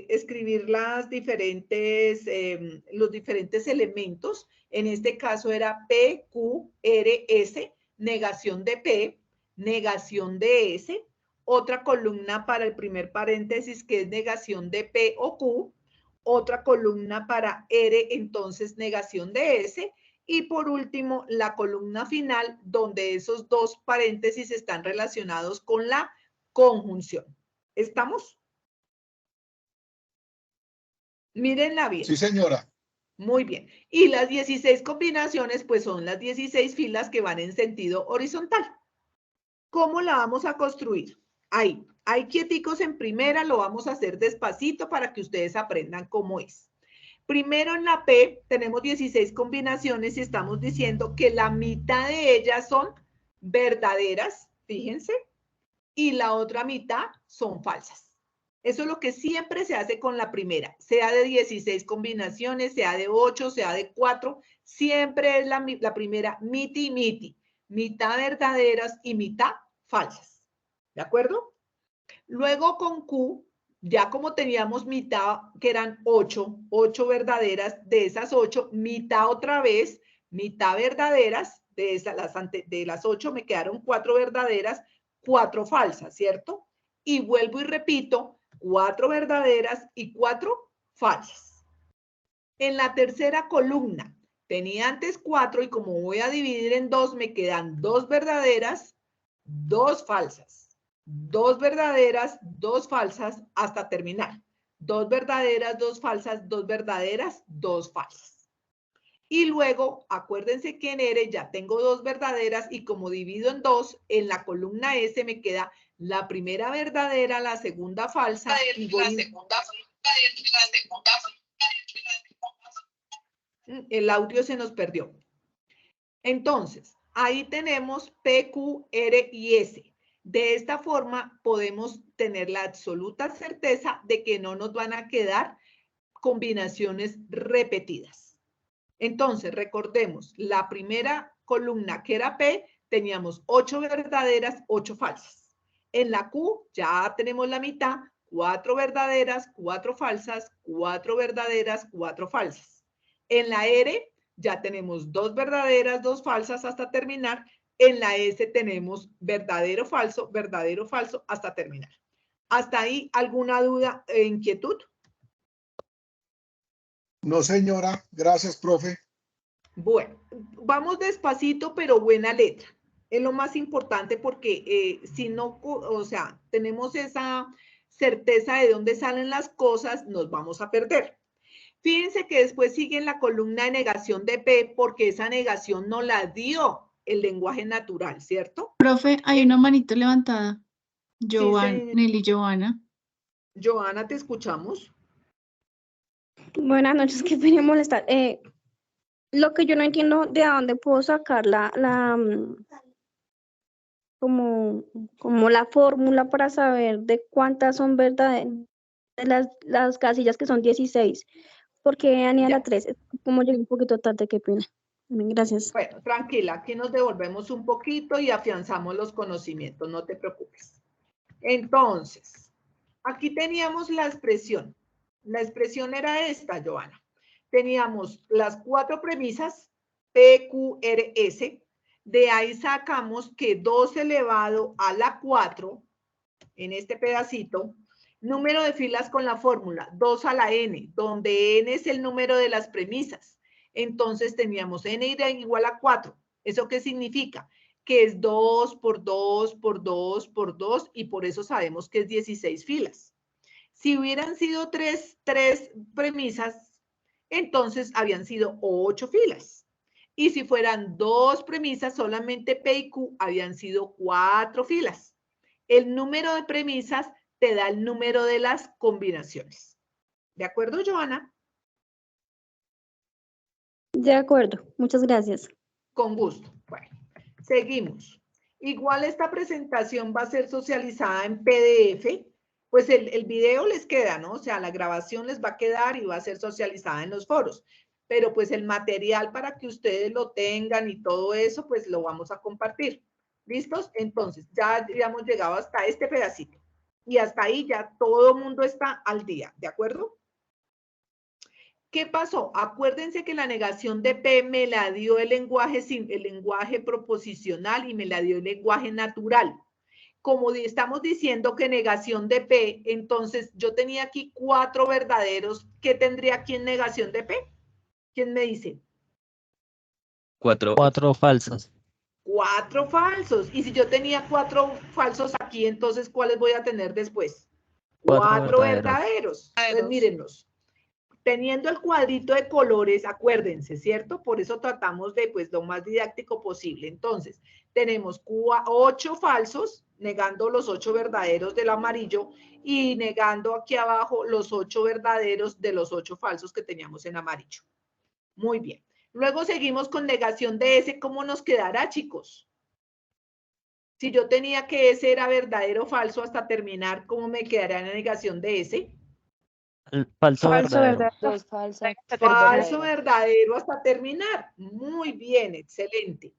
escribir los diferentes elementos. En este caso era P, Q, R, S, negación de P, negación de S, otra columna para el primer paréntesis que es negación de P o Q, otra columna para R, entonces negación de S, y por último la columna final donde esos dos paréntesis están relacionados con la conjunción. ¿Estamos? Mírenla bien. Sí, señora. Muy bien. Y las 16 combinaciones, pues son las 16 filas que van en sentido horizontal. ¿Cómo la vamos a construir? Ahí quieticos en primera, lo vamos a hacer despacito para que ustedes aprendan cómo es. Primero en la P tenemos 16 combinaciones y estamos diciendo que la mitad de ellas son verdaderas, fíjense, y la otra mitad son falsas. Eso es lo que siempre se hace con la primera, sea de 16 combinaciones, sea de 8, sea de 4, siempre es la primera miti y miti, mitad verdaderas y mitad falsas. ¿De acuerdo? Luego con Q, ya como teníamos mitad, que eran 8 verdaderas, de esas 8, mitad otra vez, mitad verdaderas, de las 8 me quedaron 4 verdaderas, 4 falsas, ¿cierto? Y vuelvo y repito, 4 verdaderas y 4 falsas. En la tercera columna, tenía antes 4 y como voy a dividir en 2, me quedan 2 verdaderas, 2 falsas. 2 verdaderas, 2 falsas, hasta terminar. 2 verdaderas, 2 falsas, 2 verdaderas, 2 falsas. Y luego, acuérdense que en R ya tengo 2 verdaderas y como divido en 2, en la columna S me queda la primera verdadera, la segunda falsa. Y voy... El audio se nos perdió. Entonces, ahí tenemos P, Q, R y S. De esta forma podemos tener la absoluta certeza de que no nos van a quedar combinaciones repetidas. Entonces, recordemos, la primera columna que era P, teníamos 8 verdaderas, 8 falsas. En la Q ya tenemos la mitad, 4 verdaderas, 4 falsas, 4 verdaderas, 4 falsas. En la R ya tenemos 2 verdaderas, 2 falsas hasta terminar. En la S tenemos verdadero, falso, hasta terminar. ¿Hasta ahí alguna duda e inquietud? No, señora. Gracias, profe. Bueno, vamos despacito, pero buena letra. Es lo más importante porque si no, o sea, tenemos esa certeza de dónde salen las cosas, nos vamos a perder. Fíjense que después sigue en la columna de negación de P porque esa negación no la dio el lenguaje natural, ¿cierto? Profe, hay una manito levantada. Sí, Nelly Giovanna. Joana, te escuchamos. Buenas noches, qué pena molestar. Lo que yo no entiendo de dónde puedo sacar como la fórmula para saber de cuántas son verdaderas, de las casillas que son 16. Porque Ania la 3, como llegué un poquito tarde, qué pena. Gracias. Bueno, tranquila, aquí nos devolvemos un poquito y afianzamos los conocimientos, no te preocupes. Entonces, aquí teníamos la expresión. La expresión era esta, Joana. Teníamos las 4 premisas, P, Q, R, S. De ahí sacamos que 2 elevado a la 4, en este pedacito, número de filas con la fórmula, 2 a la n, donde n es el número de las premisas. Entonces teníamos n igual a 4. ¿Eso qué significa? Que es 2 por 2 por 2 por 2 y por eso sabemos que es 16 filas. Si hubieran sido 3 premisas, entonces habían sido 8 filas. Y si fueran 2 premisas, solamente P y Q, habían sido 4 filas. El número de premisas te da el número de las combinaciones. ¿De acuerdo, Joana? De acuerdo, muchas gracias. Con gusto. Bueno, seguimos. Igual esta presentación va a ser socializada en PDF. Pues el video les queda, ¿no? O sea, la grabación les va a quedar y va a ser socializada en los foros. Pero pues el material para que ustedes lo tengan y todo eso, pues lo vamos a compartir. ¿Listos? Entonces, ya habíamos llegado hasta este pedacito. Y hasta ahí ya todo el mundo está al día, ¿de acuerdo? ¿Qué pasó? Acuérdense que la negación de P me la dio el lenguaje proposicional y me la dio el lenguaje natural. Como estamos diciendo que negación de P, entonces yo tenía aquí 4 verdaderos. ¿Qué tendría aquí en negación de P? ¿Quién me dice? 4 falsos. 4 falsos. Y si yo tenía 4 falsos aquí, entonces ¿cuáles voy a tener después? 4 verdaderos. Entonces, mírenlos. Teniendo el cuadrito de colores, acuérdense, ¿cierto? Por eso tratamos de, pues, lo más didáctico posible. Entonces, tenemos 8 falsos, negando los 8 verdaderos del amarillo y negando aquí abajo los 8 verdaderos de los 8 falsos que teníamos en amarillo. Muy bien. Luego seguimos con negación de S. ¿Cómo nos quedará, chicos? Si yo tenía que S era verdadero o falso hasta terminar, ¿cómo me quedará en la negación de S? Falso verdadero. Dos falsas. Falso verdadero hasta terminar. Muy bien, excelente.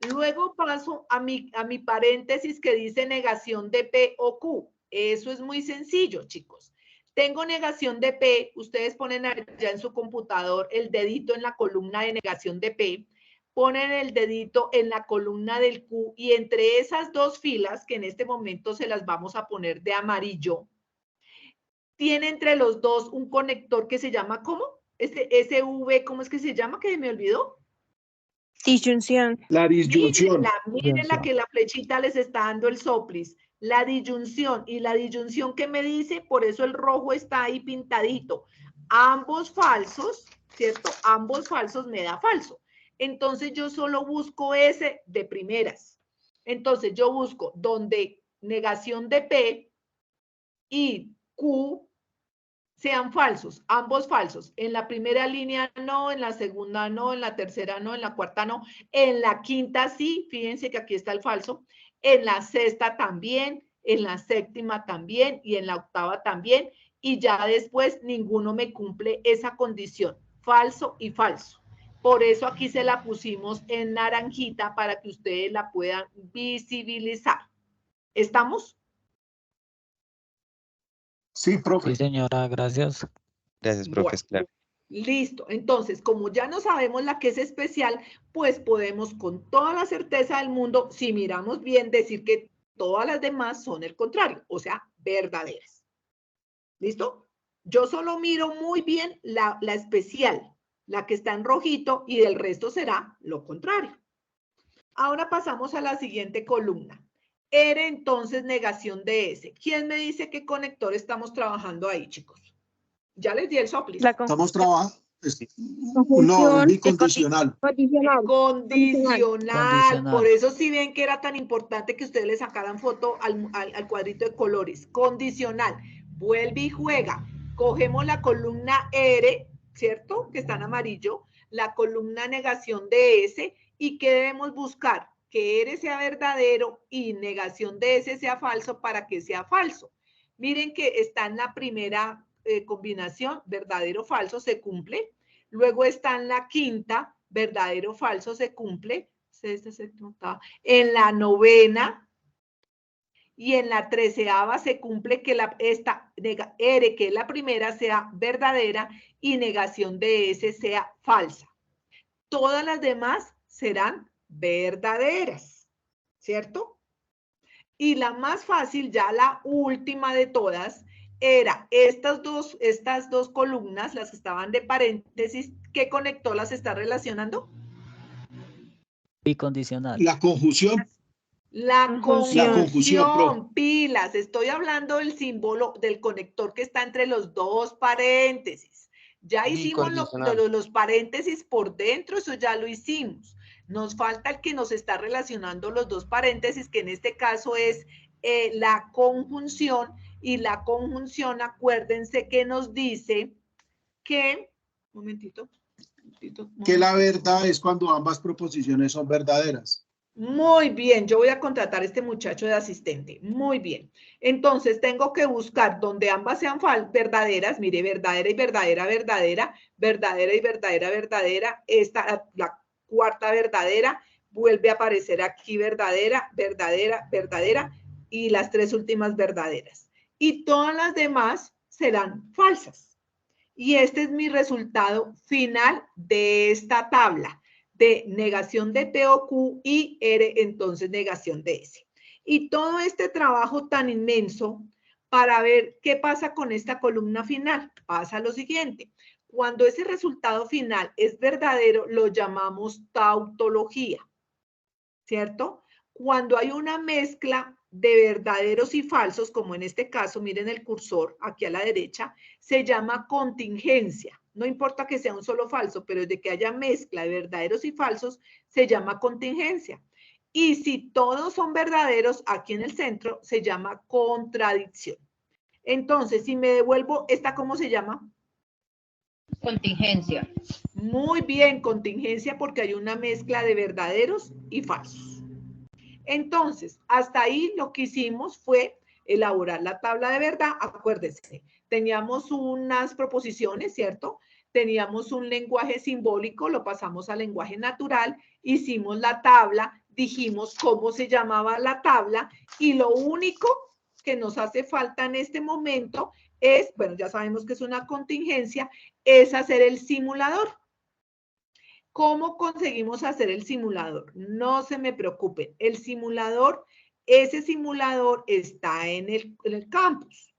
Luego paso a mi paréntesis que dice negación de P o Q. Eso es muy sencillo, chicos. Tengo negación de P, ustedes ponen allá en su computador el dedito en la columna de negación de P, ponen el dedito en la columna del Q y entre esas 2 filas, que en este momento se las vamos a poner de amarillo, tiene entre los 2 un conector que se llama, ¿cómo? SV, ¿cómo es que se llama? Que me olvidó. Disyunción. La disyunción. Mírenla que la flechita les está dando el soplis. La disyunción. ¿Y la disyunción qué me dice? Por eso el rojo está ahí pintadito. Ambos falsos, ¿cierto? Ambos falsos me da falso. Entonces yo solo busco ese de primeras. Entonces yo busco donde negación de P y Q sean falsos, ambos falsos. En la primera línea no, en la segunda no, en la tercera no, en la cuarta no, en la quinta sí, fíjense que aquí está el falso, en la sexta también, en la séptima también y en la octava también, y ya después ninguno me cumple esa condición, falso y falso. Por eso aquí se la pusimos en naranjita para que ustedes la puedan visibilizar. ¿Estamos? Sí, profe. Sí, señora, gracias. Gracias, profe. Bueno, Listo. Entonces, como ya no sabemos la que es especial, pues podemos con toda la certeza del mundo, si miramos bien, decir que todas las demás son el contrario, o sea, verdaderas. ¿Listo? Yo solo miro muy bien la especial, la que está en rojito, y del resto será lo contrario. Ahora pasamos a la siguiente columna. R, entonces, negación de S. ¿Quién me dice qué conector estamos trabajando ahí, chicos? Ya les di el soplis. Estamos trabajando. No, es bicondicional. Condicional. Por eso sí ven que era tan importante que ustedes le sacaran foto al cuadrito de colores. Condicional. Vuelve y juega. Cogemos la columna R, ¿cierto? Que está en amarillo. La columna negación de S. ¿Y qué debemos buscar? Que R sea verdadero y negación de S sea falso para que sea falso. Miren que está en la primera combinación, verdadero o falso, se cumple. Luego está en la quinta, verdadero o falso, se cumple. En la novena y en la 13ª se cumple que esta R, que es la primera, sea verdadera y negación de S sea falsa. Todas las demás serán verdaderas, ¿cierto? Y la más fácil, ya la última de todas, era estas dos columnas, las que estaban de paréntesis. ¿Qué conector las está relacionando? Bicondicional. La conjunción. La conjunción, pilas. Estoy hablando del símbolo del conector que está entre los dos paréntesis. Ya hicimos los paréntesis por dentro, eso ya lo hicimos. Nos falta el que nos está relacionando los dos paréntesis, que en este caso es la conjunción. Y la conjunción, acuérdense que nos dice que, que la verdad es cuando ambas proposiciones son verdaderas. Muy bien, yo voy a contratar a este muchacho de asistente. Muy bien. Entonces, tengo que buscar donde ambas sean verdaderas. Mire, verdadera y verdadera, verdadera, verdadera y verdadera, verdadera. Esta, la cuarta verdadera, vuelve a aparecer aquí verdadera, verdadera, verdadera, y las tres últimas verdaderas. Y todas las demás serán falsas. Y este es mi resultado final de esta tabla de negación de P o Q y R, entonces negación de S. Y todo este trabajo tan inmenso para ver qué pasa con esta columna final, pasa lo siguiente. Cuando ese resultado final es verdadero, lo llamamos tautología, ¿cierto? Cuando hay una mezcla de verdaderos y falsos, como en este caso, miren el cursor aquí a la derecha, se llama contingencia. No importa que sea un solo falso, pero desde que haya mezcla de verdaderos y falsos, se llama contingencia. Y si todos son verdaderos, aquí en el centro, se llama contradicción. Entonces, si me devuelvo, ¿esta cómo se llama? Contingencia. Muy bien, contingencia, porque hay una mezcla de verdaderos y falsos. Entonces, hasta ahí lo que hicimos fue elaborar la tabla de verdad. Acuérdense, teníamos unas proposiciones, ¿cierto? Teníamos un lenguaje simbólico, lo pasamos al lenguaje natural, hicimos la tabla, dijimos cómo se llamaba la tabla y lo único que nos hace falta en este momento es, bueno, ya sabemos que es una contingencia, es hacer el simulador. ¿Cómo conseguimos hacer el simulador? No se me preocupen. El simulador, ese simulador está en el campus.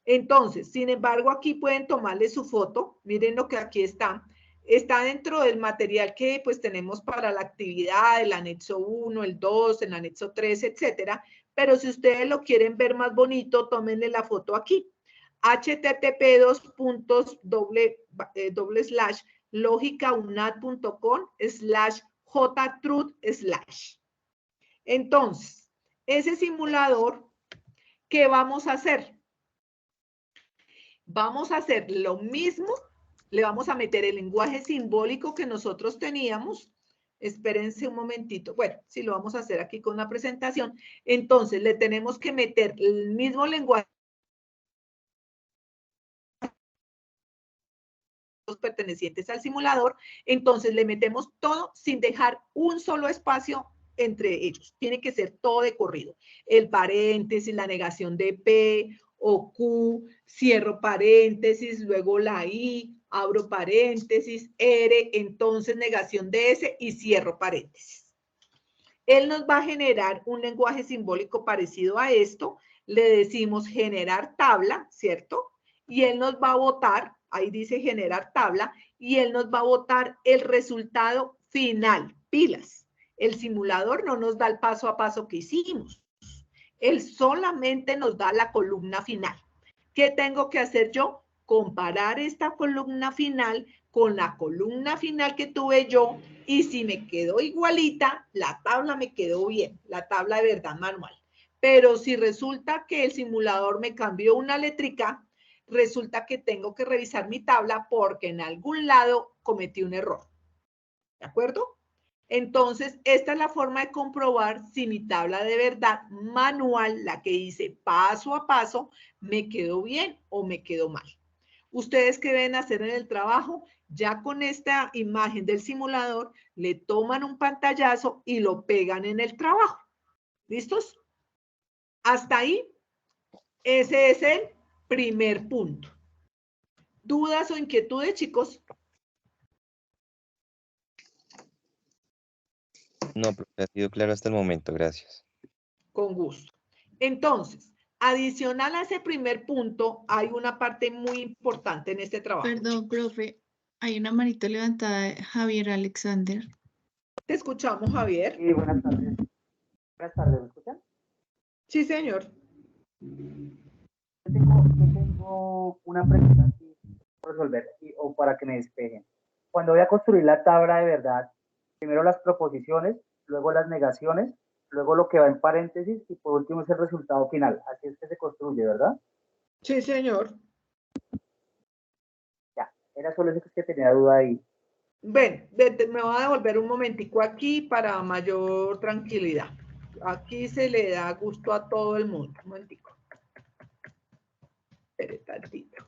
Entonces, sin embargo, aquí pueden tomarle su foto. Miren lo que aquí está. Está dentro del material que pues tenemos para la actividad, el anexo 1, el 2, el anexo 3, etcétera. Pero si ustedes lo quieren ver más bonito, tómenle la foto aquí. http:// logicaunat.com/jtruth/. Entonces, ese simulador, ¿qué vamos a hacer? Vamos a hacer lo mismo, le vamos a meter el lenguaje simbólico que nosotros teníamos. Espérense un momentito. Bueno, sí lo vamos a hacer aquí con la presentación. Entonces, le tenemos que meter el mismo lenguaje pertenecientes al simulador, entonces le metemos todo sin dejar un solo espacio entre ellos. Tiene que ser todo de corrido. El paréntesis, la negación de P o Q, cierro paréntesis, luego la I, abro paréntesis, R, entonces negación de S y cierro paréntesis. Él nos va a generar un lenguaje simbólico parecido a esto. Le decimos generar tabla, ¿cierto? Y él nos va a botar, ahí dice generar tabla, y él nos va a botar el resultado final, pilas. El simulador no nos da el paso a paso que hicimos. Él solamente nos da la columna final. ¿Qué tengo que hacer yo? Comparar esta columna final con la columna final que tuve yo, y si me quedó igualita, la tabla me quedó bien, la tabla de verdad manual. Pero si resulta que el simulador me cambió una letrica, resulta que tengo que revisar mi tabla porque en algún lado cometí un error. ¿De acuerdo? Entonces, esta es la forma de comprobar si mi tabla de verdad manual, la que hice paso a paso, me quedó bien o me quedó mal. Ustedes que deben hacer en el trabajo, ya con esta imagen del simulador, le toman un pantallazo y lo pegan en el trabajo. ¿Listos? Hasta ahí, ese es el primer punto. ¿Dudas o inquietudes, chicos? No, profe, ha sido claro hasta el momento, gracias. Con gusto. Entonces, adicional a ese primer punto, hay una parte muy importante en este trabajo. Perdón, profe, hay una manito levantada de Javier Alexander. Te escuchamos, Javier. Sí, buenas tardes. Buenas tardes, ¿me escuchan? Sí, señor. Yo tengo una pregunta aquí por resolver o para que me despejen. Cuando voy a construir la tabla de verdad, primero las proposiciones, luego las negaciones, luego lo que va en paréntesis y por último es el resultado final. Así es que se construye, ¿verdad? Sí, señor. Ya, era solo eso que tenía duda ahí. Ven, me voy a devolver un momentico aquí para mayor tranquilidad. Aquí se le da gusto a todo el mundo. Un momentico. Espere tantito.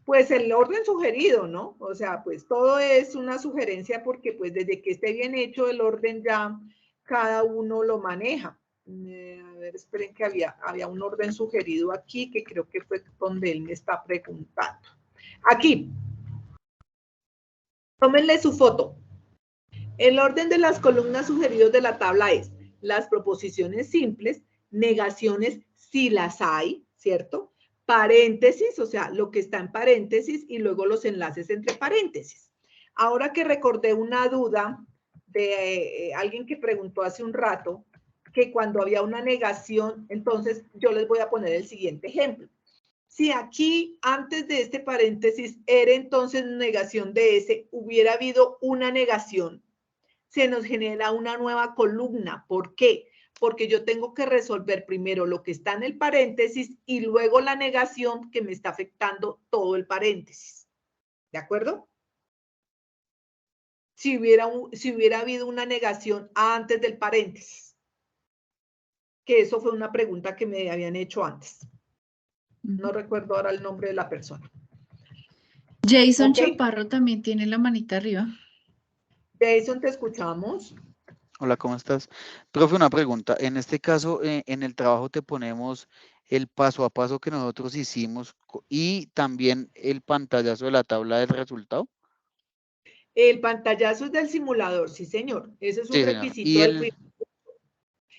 Pues el orden sugerido, ¿no? O sea, pues todo es una sugerencia porque pues desde que esté bien hecho el orden ya cada uno lo maneja. A ver, esperen que había un orden sugerido aquí que creo que fue donde él me está preguntando. Aquí. Tómenle su foto. El orden de las columnas sugeridos de la tabla es las proposiciones simples, negaciones si las hay, ¿cierto? Paréntesis, o sea, lo que está en paréntesis y luego los enlaces entre paréntesis. Ahora que recordé una duda de alguien que preguntó hace un rato que cuando había una negación, entonces yo les voy a poner el siguiente ejemplo. Si aquí antes de este paréntesis era entonces negación de S, hubiera habido una negación, se nos genera una nueva columna. ¿Por qué? Porque yo tengo que resolver primero lo que está en el paréntesis y luego la negación que me está afectando todo el paréntesis. ¿De acuerdo? Si hubiera habido una negación antes del paréntesis. Que eso fue una pregunta que me habían hecho antes. No recuerdo ahora el nombre de la persona. Jason Chaparro también tiene la manita arriba. Jason, te escuchamos. Hola, ¿cómo estás? Profe, una pregunta. En este caso, en el trabajo te ponemos el paso a paso que nosotros hicimos y también el pantallazo de la tabla del resultado. El pantallazo es del simulador, sí, señor. Ese es un requisito del primer.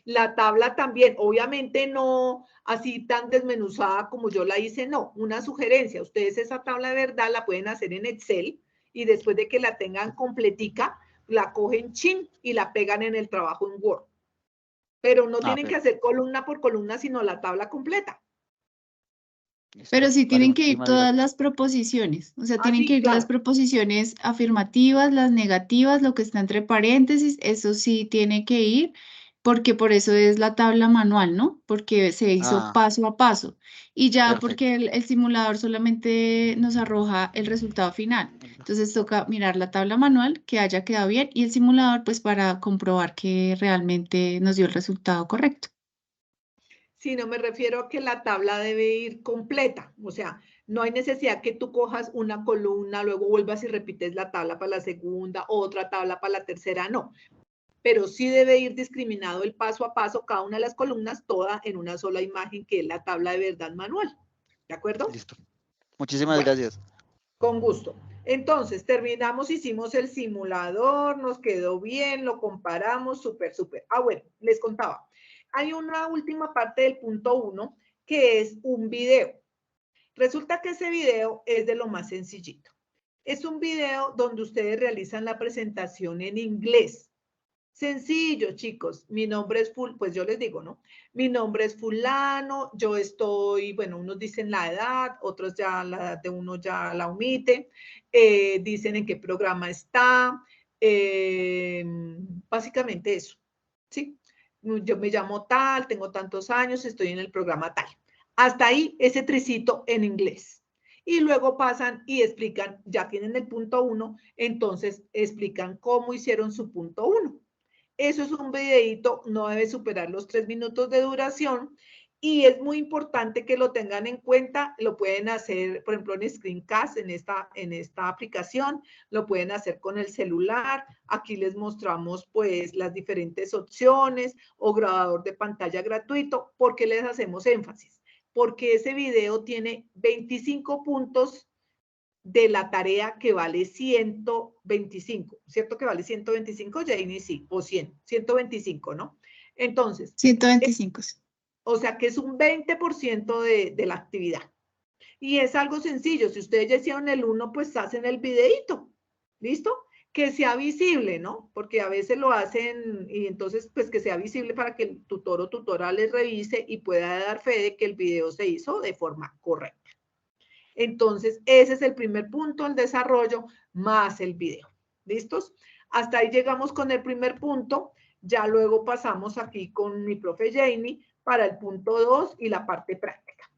La tabla también, obviamente no así tan desmenuzada como yo la hice, no. Una sugerencia, ustedes esa tabla de verdad la pueden hacer en Excel y después de que la tengan completica, la cogen chin y la pegan en el trabajo en Word. Pero no tienen que hacer columna por columna, sino la tabla completa. Pero sí tienen que ir todas las proposiciones, o sea, tienen que ir las proposiciones afirmativas, las negativas, lo que está entre paréntesis, eso sí tiene que ir, porque por eso es la tabla manual, ¿no? Porque se hizo paso a paso. Y ya porque el simulador solamente nos arroja el resultado final. Entonces toca mirar la tabla manual, que haya quedado bien, y el simulador, pues para comprobar que realmente nos dio el resultado correcto. Sí, no me refiero a que la tabla debe ir completa, o sea, no hay necesidad que tú cojas una columna, luego vuelvas y repites la tabla para la segunda, otra tabla para la tercera, no. Pero sí debe ir discriminado el paso a paso, cada una de las columnas, toda en una sola imagen, que es la tabla de verdad manual. ¿De acuerdo? Listo. Muchísimas gracias. Con gusto. Entonces, terminamos, hicimos el simulador, nos quedó bien, lo comparamos, súper, súper. Ah, bueno, les contaba. Hay una última parte del punto 1, que es un video. Resulta que ese video es de lo más sencillito. Es un video donde ustedes realizan la presentación en inglés. Sencillo, chicos. Mi nombre es pues yo les digo, ¿no? Mi nombre es fulano, yo estoy, bueno, unos dicen la edad, otros ya la edad de uno ya la omite, dicen en qué programa está, básicamente eso, ¿sí? Yo me llamo tal, tengo tantos años, estoy en el programa tal. Hasta ahí ese tricito en inglés. Y luego pasan y explican, ya tienen el punto 1, entonces explican cómo hicieron su punto 1. Eso es un videíto, no debe superar los 3 minutos de duración y es muy importante que lo tengan en cuenta. Lo pueden hacer, por ejemplo, en Screencast, en esta aplicación, lo pueden hacer con el celular. Aquí les mostramos pues las diferentes opciones o grabador de pantalla gratuito. ¿Por qué les hacemos énfasis? Porque ese video tiene 25 puntos de la tarea que vale 125, ¿cierto que vale 125, Janie? Sí, o 100, 125, ¿no? Entonces. 125. O sea que es un 20% de la actividad. Y es algo sencillo, si ustedes ya hicieron el 1, pues hacen el videíto, ¿listo? Que sea visible, ¿no? Porque a veces lo hacen y entonces pues que sea visible para que el tutor o tutora les revise y pueda dar fe de que el video se hizo de forma correcta. Entonces, ese es el primer punto, el desarrollo más el video. ¿Listos? Hasta ahí llegamos con el primer punto. Ya luego pasamos aquí con mi profe Janie para el punto 2 y la parte práctica.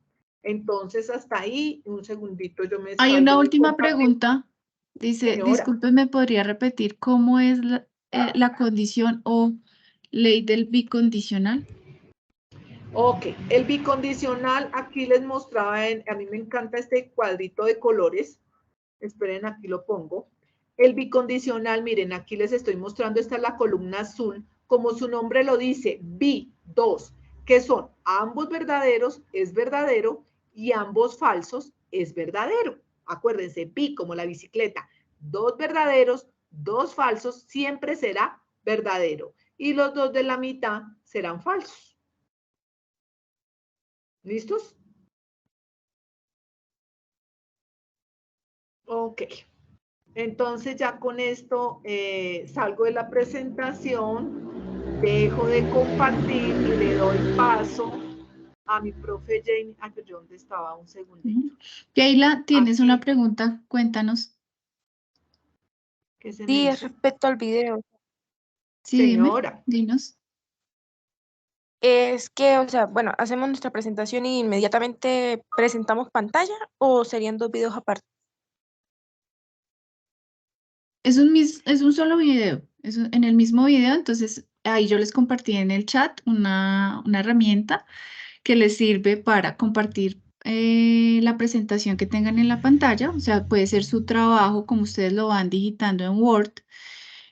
Entonces, hasta ahí, un segundito, yo me Hay una última pregunta. Dice, Señora. disculpe, ¿me podría repetir cómo es la condición o ley del bicondicional? Ok, el bicondicional, aquí les mostraba, a mí me encanta este cuadrito de colores. Esperen, aquí lo pongo. El bicondicional, miren, aquí les estoy mostrando, esta es la columna azul, como su nombre lo dice, bi, dos, que son ambos verdaderos, es verdadero, y ambos falsos, es verdadero. Acuérdense, bi como la bicicleta, dos verdaderos, dos falsos, siempre será verdadero. Y los dos de la mitad serán falsos. ¿Listos? Ok. Entonces ya con esto salgo de la presentación, dejo de compartir y le doy paso a mi profe Janie. Ay, pero ¿dónde estaba? Un segundito. Keila, tienes una pregunta, cuéntanos. ¿Qué se me Sí, hizo? es respecto al video. Sí, Señora. dinos. Es que, o sea, bueno, hacemos nuestra presentación y inmediatamente presentamos pantalla o serían dos videos aparte. Es un solo video, en el mismo video, entonces ahí yo les compartí en el chat una herramienta que les sirve para compartir la presentación que tengan en la pantalla, o sea, puede ser su trabajo como ustedes lo van digitando en Word,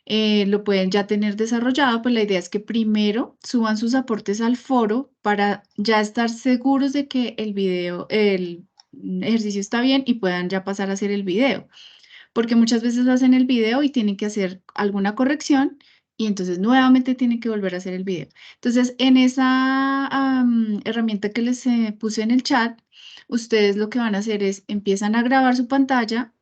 lo pueden ya tener desarrollado, pues la idea es que primero suban sus aportes al foro para ya estar seguros de que el ejercicio está bien y puedan ya pasar a hacer el video. Porque muchas veces hacen el video y tienen que hacer alguna corrección y entonces nuevamente tienen que volver a hacer el video. Entonces, en esa herramienta que les puse en el chat, ustedes lo que van a hacer es empiezan a grabar su pantalla,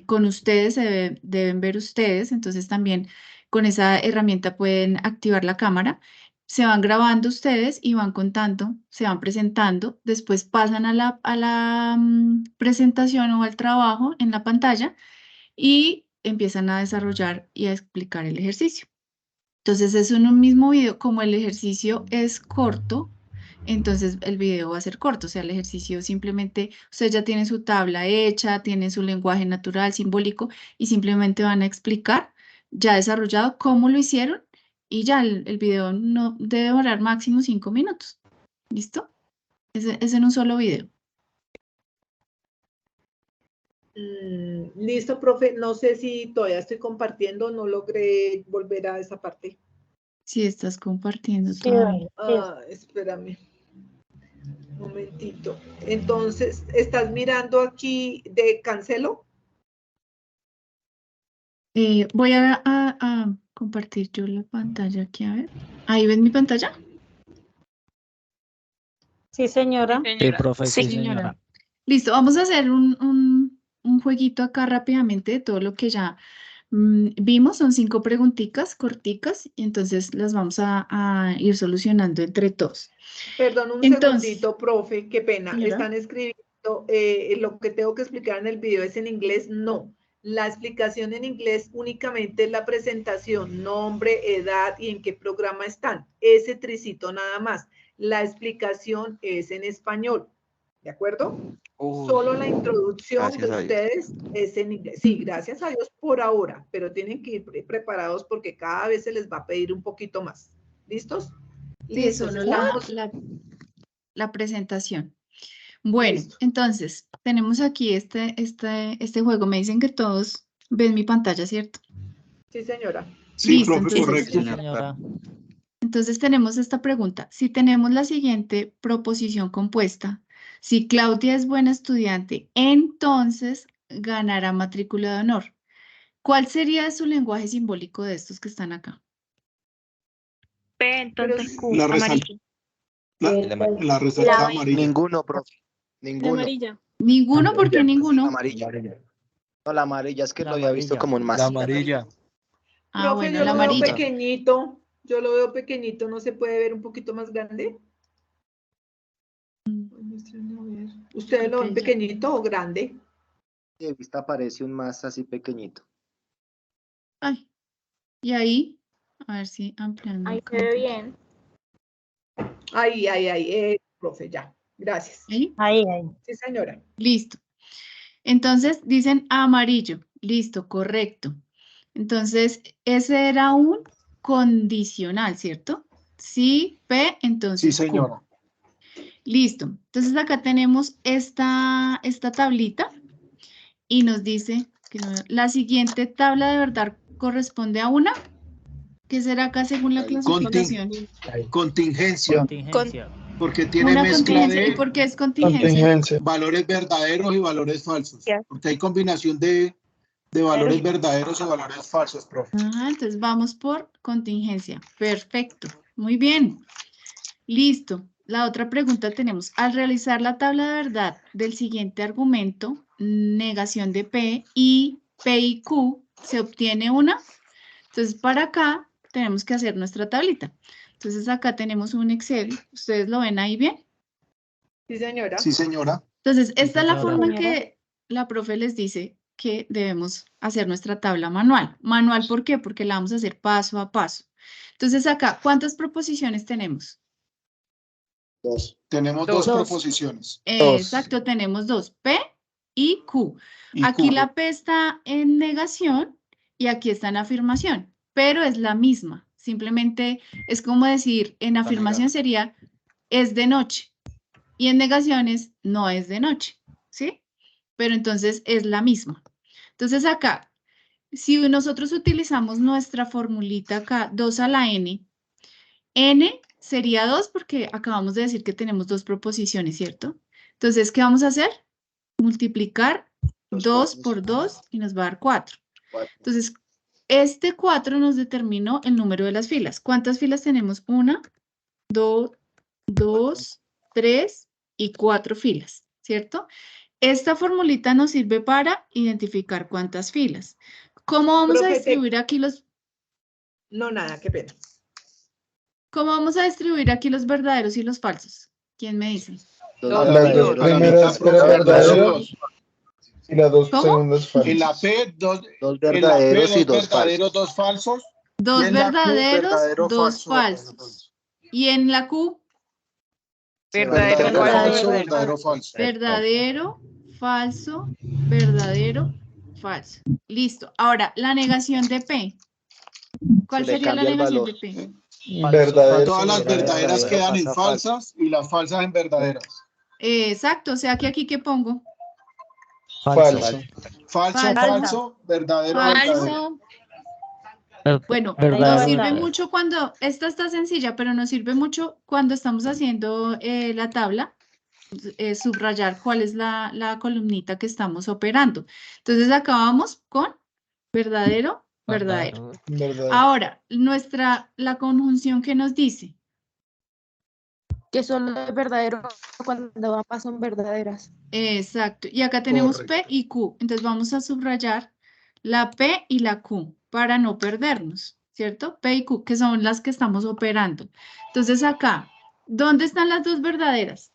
con ustedes deben ver ustedes, entonces también con esa herramienta pueden activar la cámara. Se van grabando ustedes y van contando, se van presentando, después pasan a la presentación o al trabajo en la pantalla y empiezan a desarrollar y a explicar el ejercicio. Entonces es en un mismo video, como el ejercicio es corto, entonces el video va a ser corto, o sea, el ejercicio simplemente, ustedes ya tienen su tabla hecha, tienen su lenguaje natural, simbólico, y simplemente van a explicar ya desarrollado cómo lo hicieron, y ya el video no debe durar máximo 5 minutos. ¿Listo? Es en un solo video. Listo, profe. No sé si todavía estoy compartiendo, no logré volver a esa parte. Sí, estás compartiendo Sí, todavía. Espérame. Un momentito. Entonces, ¿estás mirando aquí de cancelo? Voy a compartir yo la pantalla aquí, a ver. ¿Ahí ven mi pantalla? Sí, señora. Sí, profe, Sí, sí, señora. señora. Listo, vamos a hacer un jueguito acá rápidamente de todo lo que ya vimos. Son 5 preguntitas corticas y entonces las vamos a ir solucionando entre todos. Perdón, un Entonces, segundito, profe, qué pena. señora. Están escribiendo, lo que tengo que explicar en el video es en inglés, no. La explicación en inglés únicamente es la presentación, nombre, edad y en qué programa están. Ese tricito nada más. La explicación es en español, ¿de acuerdo? Solo la introducción de gracias a Dios. ustedes es en inglés. Sí, gracias a Dios por ahora, pero tienen que ir preparados porque cada vez se les va a pedir un poquito más. ¿Listos? Sí, es Listos, solo estamos. la presentación. Bueno, entonces, tenemos aquí este juego. Me dicen que todos ven mi pantalla, ¿cierto? Sí, señora. Sí, Listo, profe, entonces, correcto. Señora. entonces tenemos esta pregunta. Si tenemos la siguiente proposición compuesta, si Claudia es buena estudiante, entonces ganará matrícula de honor. ¿Cuál sería su lenguaje simbólico de estos que están acá? P, entonces Q, La amarillo. La resaltada amarilla. Ninguno, profe. La Ninguno. amarilla. ¿Ninguno? ¿Por qué ninguno? Amarilla. No, la amarilla es que La lo había visto amarilla. como un más. La amarilla. Ah, Profe, bueno, yo la lo veo amarilla. pequeñito. Yo lo veo pequeñito. ¿No se puede ver un poquito más grande? ¿Ustedes lo ven Ok, ya. pequeñito o grande? De vista parece un más así pequeñito. Ay, y ahí, a ver si ampliando. Ahí acá se un ve poquito. bien. Ahí, profe, ya. Gracias. ¿Ahí? Ahí. Sí, señora. Listo. Entonces dicen amarillo. Listo, correcto. Entonces, ese era un condicional, ¿cierto? Sí, P, entonces Sí, Q. señora. Listo. Entonces acá tenemos esta tablita y nos dice que la siguiente tabla de verdad corresponde a una. ¿Qué será acá según la clasificación? Contingencia. Contingencia. Porque tiene Una mezcla contingencia. ¿Y de por qué es contingencia? valores verdaderos y valores falsos. Porque hay combinación de valores verdaderos y valores falsos, profe. Ah, entonces vamos por contingencia. Perfecto. Muy bien. Listo. La otra pregunta tenemos. Al realizar la tabla de verdad del siguiente argumento, negación de P y Q, se obtiene una. Entonces, para acá tenemos que hacer nuestra tablita. Entonces, acá tenemos un Excel. ¿Ustedes lo ven ahí bien? Sí, señora. Sí, señora. Entonces, esta es la señora. forma en que la profe les dice que debemos hacer nuestra tabla manual. ¿Manual por qué? Porque la vamos a hacer paso a paso. Entonces, acá, ¿cuántas proposiciones tenemos? Tenemos dos proposiciones. Exacto, tenemos 2, P y Q. Y Aquí Q. la P está en negación y aquí está en afirmación, pero es la misma. Simplemente es como decir, en afirmación sería, es de noche, y en negaciones no es de noche, ¿sí? Pero entonces es la misma. Entonces acá, si nosotros utilizamos nuestra formulita acá, 2 a la n sería 2 porque acabamos de decir que tenemos 2 proposiciones, ¿cierto? Entonces, ¿qué vamos a hacer? Multiplicar 2 por 2 y nos va a dar 4. Entonces, este 4 nos determinó el número de las filas. ¿Cuántas filas tenemos? 1, 2, 3 y 4 filas, ¿cierto? Esta formulita nos sirve para identificar cuántas filas. ¿Cómo vamos a distribuir aquí los... No, nada, qué pena. ¿Cómo vamos a distribuir aquí los verdaderos y los falsos? ¿Quién me dice? Las dos primeras verdaderos y las dos ¿Cómo? segundas falsas. En la P, dos verdaderos y dos falsos. Dos falsos. Dos verdaderos, verdadero, dos falso. falsos. ¿Y en la Q? Verdadero, falso, verdadero, falso. Verdadero, falso, verdadero, falso. Listo. Ahora, la negación de P. ¿Cuál sería la negación de P? Verdadero. Todas las verdaderas quedan en falsas y las falsas en verdaderas. Exacto. O sea que aquí, ¿qué pongo? Falso. Falso, verdadero, verdadero. Bueno, Verdadero, nos sirve verdadero. mucho cuando, esta está sencilla, pero nos sirve mucho cuando estamos haciendo la tabla, subrayar cuál es la columnita que estamos operando. Entonces acá vamos con verdadero, verdadero. Verdadero. Ahora, la conjunción que nos dice. Que solo es verdadero cuando ambas son verdaderas. Exacto. Y acá tenemos Correcto. P y Q. Entonces vamos a subrayar la P y la Q para no perdernos, ¿cierto? P y Q, que son las que estamos operando. Entonces acá, ¿dónde están las dos verdaderas?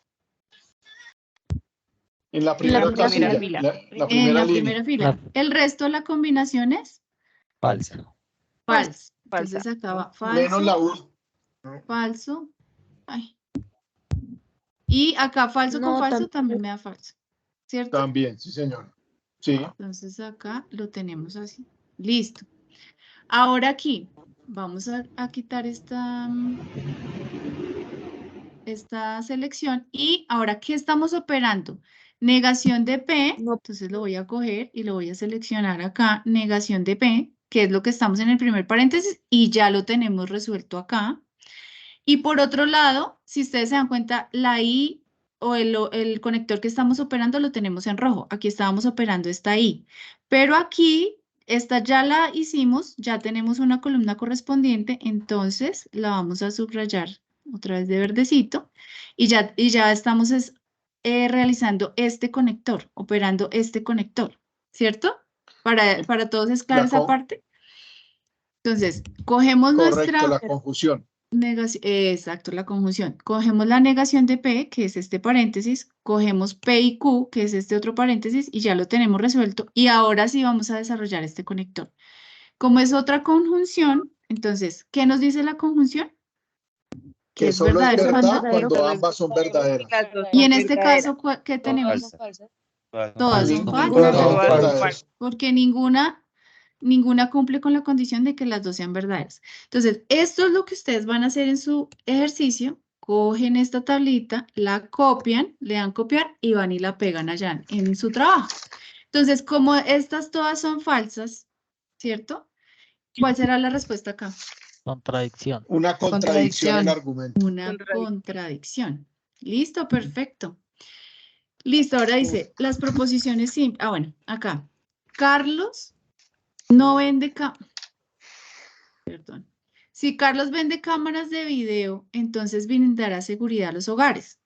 En la primera primera casilla, fila. la En primera la línea. primera fila. El resto de la combinación es Falsa. falso. Falsa. Entonces acá va Menos la falso, U. falso. Ay. Y acá falso con No, falso también me da falso, ¿cierto? También, sí, señor. Sí. Entonces acá lo tenemos así. Listo. Ahora aquí, vamos a quitar esta selección. Y ahora, ¿qué estamos operando? Negación de P. Entonces lo voy a coger y lo voy a seleccionar acá. Negación de P, que es lo que estamos en el primer paréntesis. Y ya lo tenemos resuelto acá. Y por otro lado, si ustedes se dan cuenta, la I o el conector que estamos operando lo tenemos en rojo. Aquí estábamos operando esta I. Pero aquí, esta ya la hicimos, ya tenemos una columna correspondiente, entonces la vamos a subrayar otra vez de verdecito. Y ya estamos realizando este conector, operando este conector, ¿cierto? Para todos es clara esa parte. Entonces, cogemos Correcto, la confusión. Exacto, la conjunción. Cogemos la negación de P, que es este paréntesis, cogemos P y Q, que es este otro paréntesis, y ya lo tenemos resuelto. Y ahora sí vamos a desarrollar este conector. Como es otra conjunción, entonces, ¿qué nos dice la conjunción? Que es solo verdadero es verdad cuando ambas son verdaderas. Y en este caso, ¿qué tenemos? Todas son Ninguna falsas. son verdaderas. Porque ninguna cumple con la condición de que las dos sean verdaderas. Entonces, esto es lo que ustedes van a hacer en su ejercicio. Cogen esta tablita, la copian, le dan copiar y van y la pegan allá en su trabajo. Entonces, como estas todas son falsas, ¿cierto? ¿Cuál será la respuesta acá? Contradicción. Una contradicción en argumento. Una contradicción. Listo, perfecto. Listo, ahora dice, las proposiciones simples. Ah, bueno, acá. Carlos no vende Perdón. Si Carlos vende cámaras de video, entonces brindará seguridad a los hogares.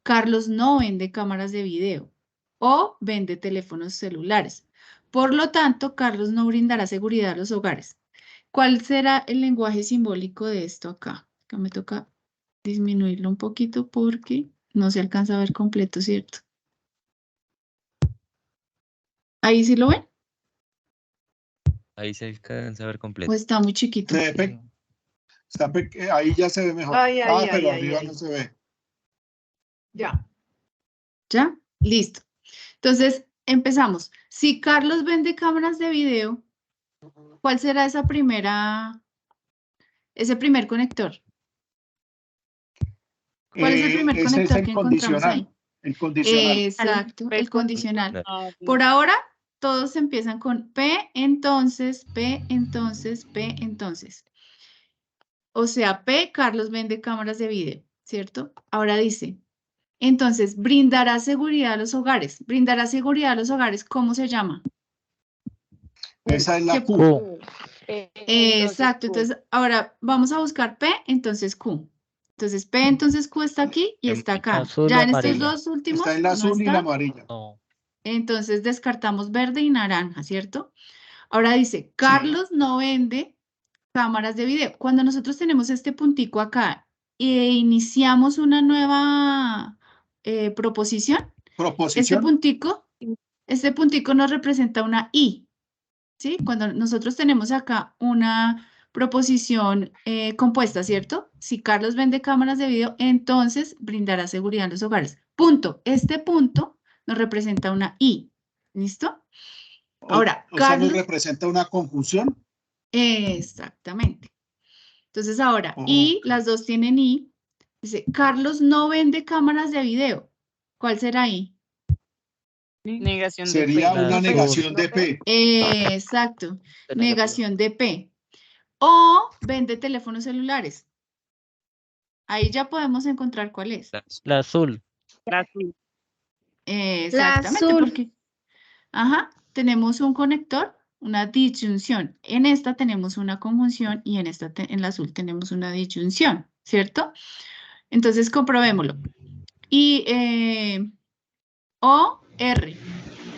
Carlos no vende cámaras de video o vende teléfonos celulares. Por lo tanto, Carlos no brindará seguridad a los hogares. ¿Cuál será el lenguaje simbólico de esto acá? Que me toca disminuirlo un poquito porque no se alcanza a ver completo, ¿cierto? ¿Ahí sí lo ven? Ahí se alcanza a ver completo. ¿O está muy chiquito? Ahí ya se ve mejor. Pero arriba no se ve. Ya. ¿Ya? Listo. Entonces, empezamos. Si Carlos vende cámaras de video, ¿cuál será ese primer conector? ¿Cuál es el primer conector que encontramos ahí? El condicional. Exacto, el condicional. Por ahora, todos empiezan con P, entonces, P, entonces, P, entonces. O sea, P, Carlos vende cámaras de video, ¿cierto? Ahora dice, entonces, brindará seguridad a los hogares. Brindará seguridad a los hogares, ¿cómo se llama? Esa es la Q. Exacto, entonces ahora vamos a buscar P, entonces Q. Entonces P, entonces Q está aquí y está acá. Ya en estos dos últimos está en la azul no y la amarilla. No. Entonces descartamos verde y naranja, ¿cierto? Ahora dice, Carlos no vende cámaras de video. Cuando nosotros tenemos este puntico acá e iniciamos una nueva proposición, este puntico nos representa una I, ¿sí? Cuando nosotros tenemos acá una proposición compuesta, ¿cierto? Si Carlos vende cámaras de video, entonces brindará seguridad en los hogares. Punto. Este punto nos representa una I. ¿Listo? Ahora, Carlos nos representa una conjunción. Exactamente. Entonces ahora, y las dos tienen I. Dice, Carlos no vende cámaras de video. ¿Cuál será I? Negación de Sería P. una negación de P. Exacto, negación de P. O vende teléfonos celulares. Ahí ya podemos encontrar cuál es. La azul. La azul. Exactamente, porque tenemos un conector una disyunción. En esta tenemos una conjunción y en la azul tenemos una disyunción, ¿cierto? Entonces comprobémoslo. Y O, R,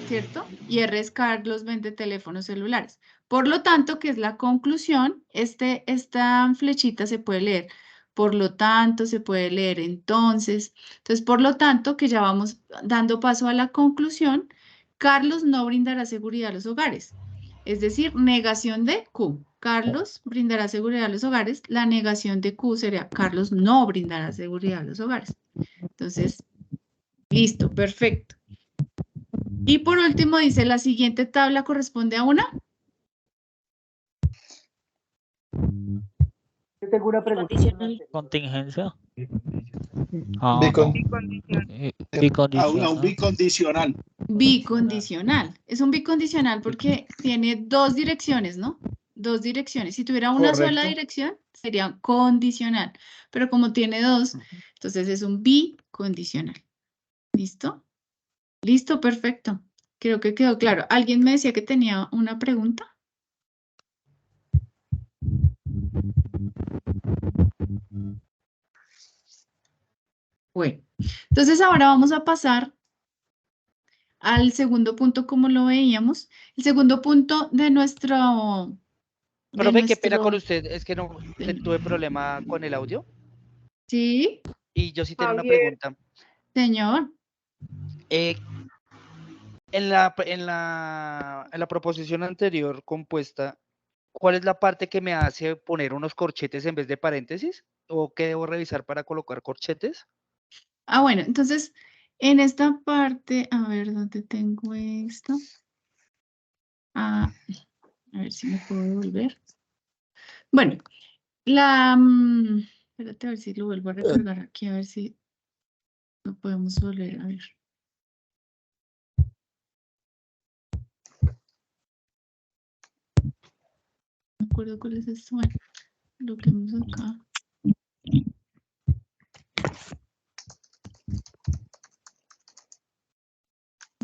¿cierto? Y R es Carlos vende teléfonos celulares. Por lo tanto, ¿qué es la conclusión? Esta flechita se puede leer. Por lo tanto, se puede leer entonces. Entonces, por lo tanto, que ya vamos dando paso a la conclusión, Carlos no brindará seguridad a los hogares. Es decir, negación de Q. Carlos brindará seguridad a los hogares. La negación de Q sería Carlos no brindará seguridad a los hogares. Entonces, listo, perfecto. Y por último dice, la siguiente tabla corresponde a una. Yo tengo una pregunta. Contingencia. A un bicondicional. Bicondicional. Es un bicondicional porque tiene dos direcciones, ¿no? Dos direcciones. Si tuviera una sola dirección, sería condicional. Pero como tiene dos, entonces es un bicondicional. ¿Listo? Listo, perfecto. Creo que quedó claro. ¿Alguien me decía que tenía una pregunta? Bueno, entonces ahora vamos a pasar al segundo punto como lo veíamos. El segundo punto de nuestro... Profe, qué pena con usted, es que no tuve problema con el audio. Sí. Y yo sí tengo una pregunta. Señor. En la proposición anterior compuesta, ¿cuál es la parte que me hace poner unos corchetes en vez de paréntesis? ¿O qué debo revisar para colocar corchetes? Ah, bueno, entonces, en esta parte, a ver, ¿dónde tengo esto? Ah, a ver si me puedo devolver. Bueno, espérate a ver si lo vuelvo a recargar aquí, a ver si lo podemos volver a ver. No me acuerdo cuál es esto. Bueno, lo que vemos acá.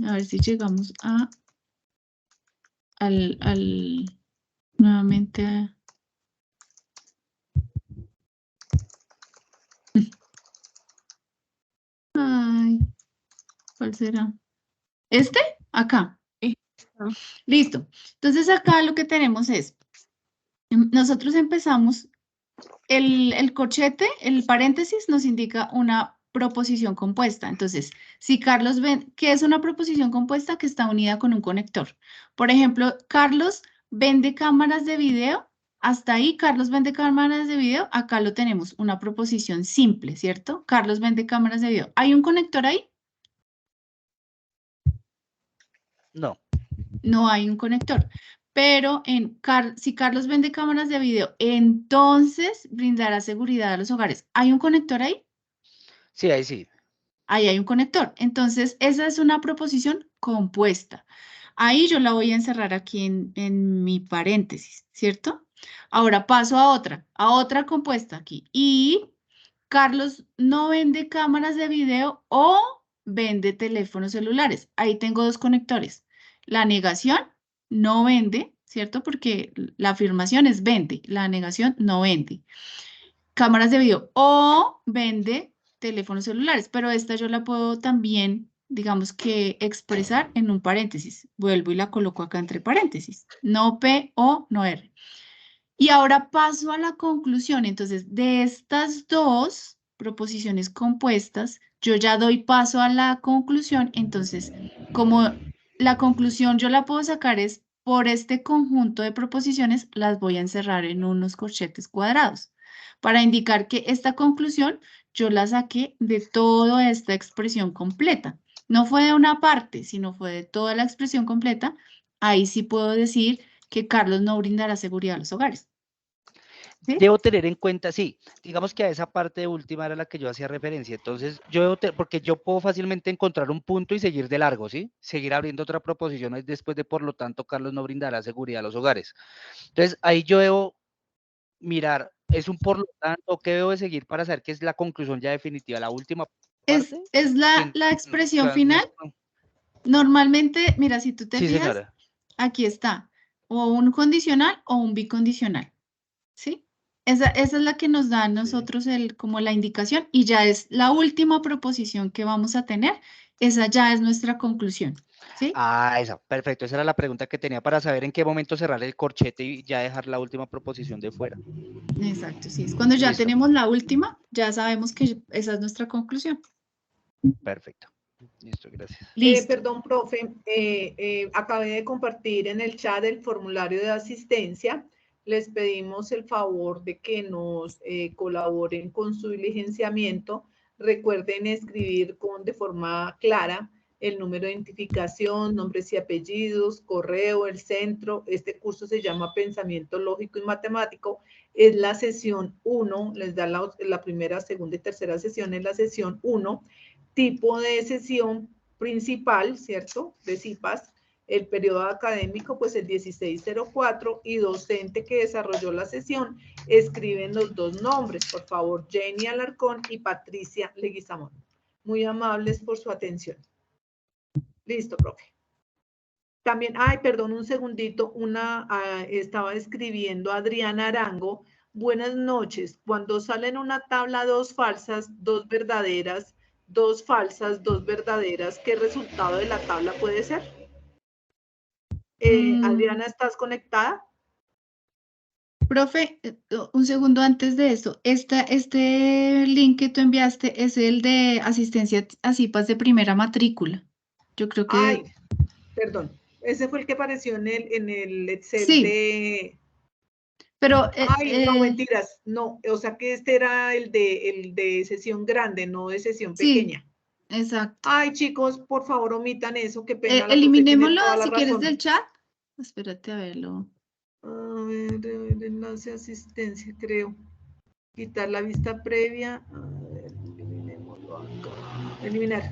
A ver si llegamos nuevamente a... Ay, ¿cuál será? ¿Este? Acá. Listo. Entonces acá lo que tenemos es, nosotros empezamos, el corchete, el paréntesis nos indica una proposición compuesta. Entonces, si Carlos vende, ¿qué es una proposición compuesta? Que está unida con un conector. Por ejemplo, Carlos vende cámaras de video. Hasta ahí, Carlos vende cámaras de video. Acá lo tenemos, una proposición simple, ¿cierto? Carlos vende cámaras de video. ¿Hay un conector ahí? No. No hay un conector. Pero si Carlos vende cámaras de video, entonces brindará seguridad a los hogares. ¿Hay un conector ahí? Sí, ahí sí. Ahí hay un conector. Entonces, esa es una proposición compuesta. Ahí yo la voy a encerrar aquí en mi paréntesis, ¿cierto? Ahora paso a otra compuesta aquí. Y Carlos no vende cámaras de video o vende teléfonos celulares. Ahí tengo dos conectores. La negación no vende, ¿cierto? Porque la afirmación es vende, la negación no vende. Cámaras de video o vende teléfonos celulares, pero esta yo la puedo también, digamos que expresar en un paréntesis. Vuelvo y la coloco acá entre paréntesis. No P o no R. Y ahora paso a la conclusión. Entonces, de estas dos proposiciones compuestas, yo ya doy paso a la conclusión. Entonces, como la conclusión yo la puedo sacar es por este conjunto de proposiciones, las voy a encerrar en unos corchetes cuadrados para indicar que esta conclusión yo la saqué de toda esta expresión completa. No fue de una parte, sino fue de toda la expresión completa. Ahí sí puedo decir que Carlos no brindará seguridad a los hogares. ¿Sí? Debo tener en cuenta, sí, digamos que a esa parte última era la que yo hacía referencia, entonces porque yo puedo fácilmente encontrar un punto y seguir de largo, ¿sí? Seguir abriendo otra proposición después de, por lo tanto, Carlos no brindará seguridad a los hogares. Entonces, ahí yo debo mirar, ¿es un por lo tanto qué debo de seguir para saber qué es la conclusión ya definitiva, la última parte? Es la expresión final. Normalmente, mira, si tú te fijas, señora. Aquí está. o un condicional o un bicondicional, ¿sí? Esa es la que nos da a nosotros como la indicación y ya es la última proposición que vamos a tener. Esa ya es nuestra conclusión, ¿sí? Ah, esa, perfecto. Esa era la pregunta que tenía para saber en qué momento cerrar el corchete y ya dejar la última proposición de fuera. Exacto, sí. Es cuando ya Listo. tenemos la última, ya sabemos que esa es nuestra conclusión. Perfecto. Listo, gracias. Listo. Perdón, profe, acabé de compartir en el chat el formulario de asistencia. Les pedimos el favor de que nos colaboren con su diligenciamiento. Recuerden escribir de forma clara el número de identificación, nombres y apellidos, correo, el centro. Este curso se llama Pensamiento Lógico y Matemático. Es la sesión 1, les da la primera, segunda y tercera sesión en la sesión 1. Tipo de sesión principal, ¿cierto? De CIPAS, el periodo académico, pues el 1604, y docente que desarrolló la sesión, escriben los dos nombres, por favor, Jenny Alarcón y Patricia Leguizamón. Muy amables por su atención. Listo, profe. También, perdón, un segundito, estaba escribiendo Adriana Arango. Buenas noches. Cuando salen una tabla, 2 falsas, 2 verdaderas, 2 falsas, 2 verdaderas, ¿qué resultado de la tabla puede ser? Adriana, ¿estás conectada? Profe, un segundo antes de eso. Este link que tú enviaste es el de asistencia a CIPAS de primera matrícula. Yo creo que... Perdón. Ese fue el que apareció en el Excel sí. de... Pero... no, mentiras. No, o sea que este era el de sesión grande, no de sesión pequeña. Sí, exacto. Ay, chicos, por favor, omitan eso. Qué pena. Eliminémoslo si quieres del chat. Espérate a verlo. A ver, enlace de asistencia, creo. Quitar la vista previa. A ver, eliminémoslo acá. Eliminar.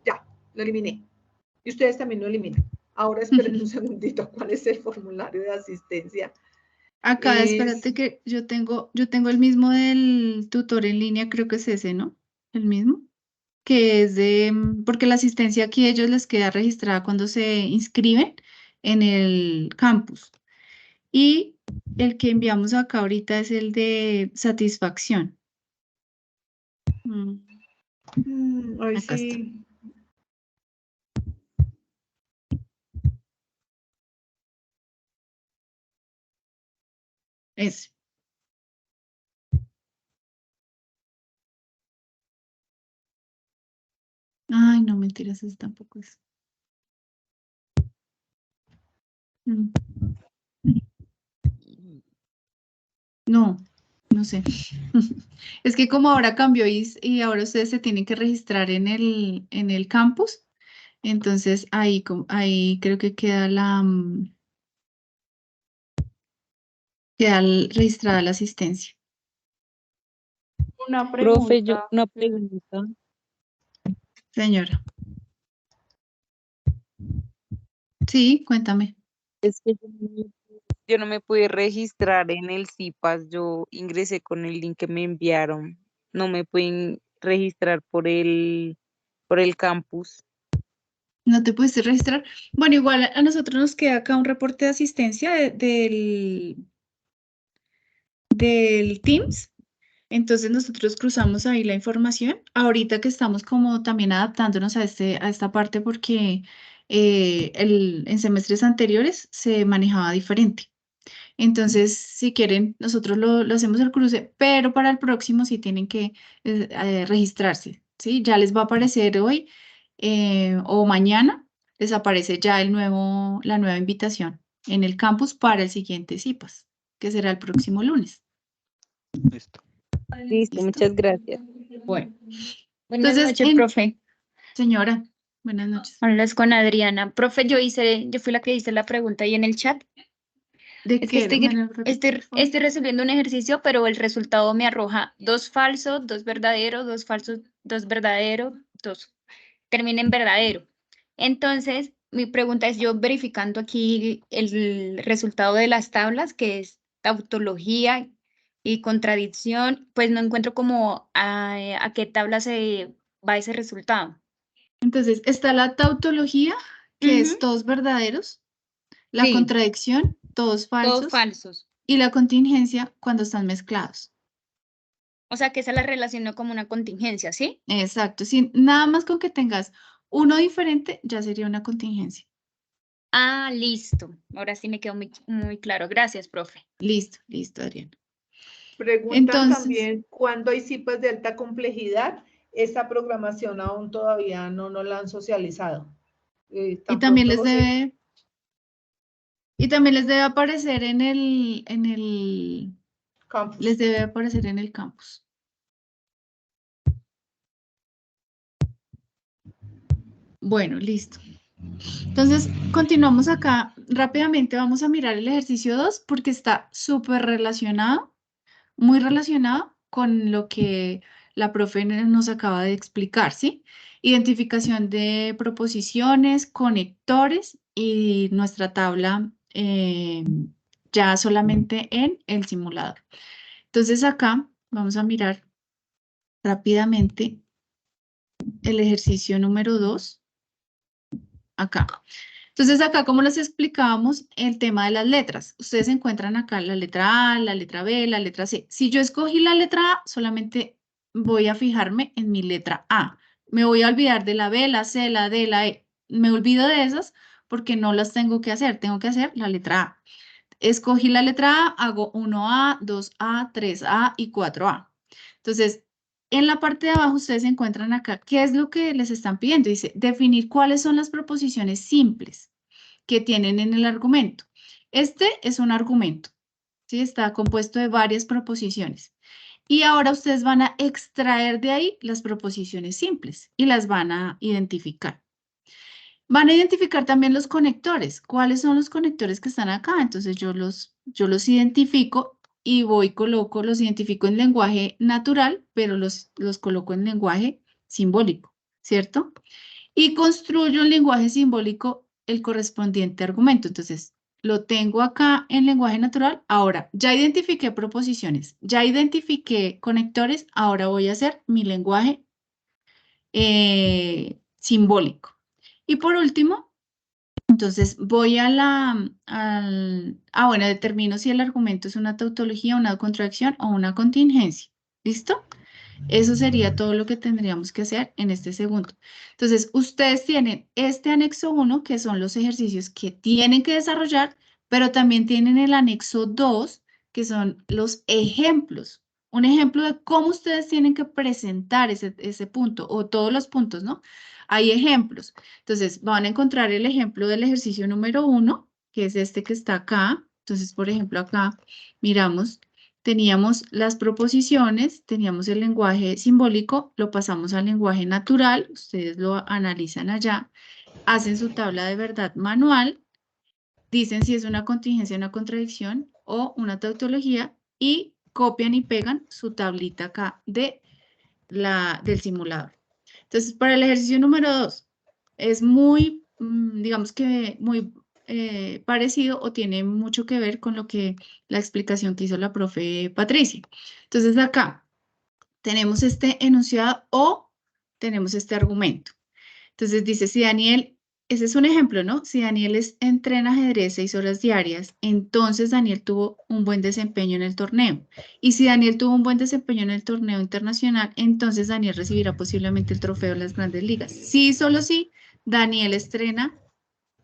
Ya, lo eliminé. Y ustedes también lo eliminan. Ahora esperen un segundito. ¿Cuál es el formulario de asistencia? Acá, espérate que yo tengo el mismo del tutor en línea, creo que es ese, ¿no? El mismo. Que es porque la asistencia aquí a ellos les queda registrada cuando se inscriben en el campus. Y el que enviamos acá ahorita es el de satisfacción. Ay, acá sí. está. Ese. Ay, no, mentiras, ese tampoco es. No, no sé. Es que como ahora cambió y ahora ustedes se tienen que registrar en el campus, entonces ahí creo que queda registrada la asistencia. Una pregunta. Profe, una pregunta. Señora. Sí, cuéntame. Es que yo no me pude registrar en el CIPAS, yo ingresé con el link que me enviaron. No me pueden registrar por el campus. ¿No te pudiste registrar? Bueno, igual a nosotros nos queda acá un reporte de asistencia del Teams. Entonces nosotros cruzamos ahí la información. Ahorita que estamos como también adaptándonos a esta parte porque en semestres anteriores se manejaba diferente. Entonces, si quieren, nosotros lo hacemos el cruce, pero para el próximo sí tienen que registrarse, ¿sí? Ya les va a aparecer hoy o mañana, les aparece ya la nueva invitación en el campus para el siguiente CIPAS, que será el próximo lunes. Listo. Listo, muchas gracias. Bueno. Buenas Entonces, noches, profe. Señora, buenas noches. Hablas con Adriana. Profe, yo fui la que hice la pregunta ahí en el chat. ¿De Es qué? que estoy resolviendo un ejercicio, pero el resultado me arroja 2 falsos, 2 verdaderos, 2 falsos, 2 verdaderos, 2. Termina en verdadero. Entonces, mi pregunta es, yo verificando aquí el resultado de las tablas, que es tautología y contradicción, pues no encuentro como a qué tabla se va ese resultado. Entonces, está la tautología, que es todos verdaderos. La Sí. contradicción, todos falsos. Todos falsos. Y la contingencia, cuando están mezclados. O sea, que esa la relaciono como una contingencia, ¿sí? Exacto. Sí, nada más con que tengas uno diferente, ya sería una contingencia. Ah, listo. Ahora sí me quedó muy claro. Gracias, profe. Listo, listo, Adriana. Preguntan Entonces, también cuándo hay CIPAS de alta complejidad. Esta programación aún todavía no nos la han socializado. y Tan también pronto les debe aparecer en el campus. Les debe aparecer en el campus. Bueno, listo. Entonces, continuamos acá. Rápidamente vamos a mirar el ejercicio 2 porque está súper relacionado, muy relacionado con lo que la profe nos acaba de explicar, ¿sí? Identificación de proposiciones, conectores y nuestra tabla ya solamente en el simulador. Entonces acá vamos a mirar rápidamente el ejercicio número 2. Acá. Entonces acá, como les explicábamos, el tema de las letras. Ustedes encuentran acá la letra A, la letra B, la letra C. Si yo escogí la letra A, solamente voy a fijarme en mi letra A. Me voy a olvidar de la B, la C, la D, la E. Me olvido de esas porque no las tengo que hacer. Tengo que hacer la letra A. Escogí la letra A, hago 1A, 2A, 3A y 4A. Entonces, en la parte de abajo ustedes encuentran acá, ¿qué es lo que les están pidiendo? Dice, definir cuáles son las proposiciones simples que tienen en el argumento. Este es un argumento, ¿sí? Está compuesto de varias proposiciones. Y ahora ustedes van a extraer de ahí las proposiciones simples y las van a identificar. Van a identificar también los conectores. ¿Cuáles son los conectores que están acá? Entonces yo los identifico y los identifico en lenguaje natural, pero los coloco en lenguaje simbólico, ¿cierto? Y construyo en lenguaje simbólico el correspondiente argumento. Entonces, lo tengo acá en lenguaje natural. Ahora, ya identifiqué proposiciones, ya identifiqué conectores, ahora voy a hacer mi lenguaje simbólico. Y por último, entonces voy a bueno, determino si el argumento es una tautología, una contradicción o una contingencia. ¿Listo? Eso sería todo lo que tendríamos que hacer en este segundo. Entonces, ustedes tienen este anexo 1, que son los ejercicios que tienen que desarrollar, pero también tienen el anexo 2, que son los ejemplos. Un ejemplo de cómo ustedes tienen que presentar ese punto, o todos los puntos, ¿no? Hay ejemplos. Entonces, van a encontrar el ejemplo del ejercicio número 1, que es este que está acá. Entonces, por ejemplo, acá miramos, teníamos las proposiciones, teníamos el lenguaje simbólico, lo pasamos al lenguaje natural, ustedes lo analizan allá, hacen su tabla de verdad manual, dicen si es una contingencia, una contradicción o una tautología y copian y pegan su tablita acá del simulador. Entonces, para el ejercicio número 2, es muy, digamos que muy parecido o tiene mucho que ver con la explicación que hizo la profe Patricia. Entonces, acá tenemos este enunciado o tenemos este argumento. Entonces, dice, si Daniel, ese es un ejemplo, ¿no? Si Daniel entrena ajedrez 6 horas diarias, entonces Daniel tuvo un buen desempeño en el torneo. Y si Daniel tuvo un buen desempeño en el torneo internacional, entonces Daniel recibirá posiblemente el trofeo de las grandes ligas. Sí, solo sí, Daniel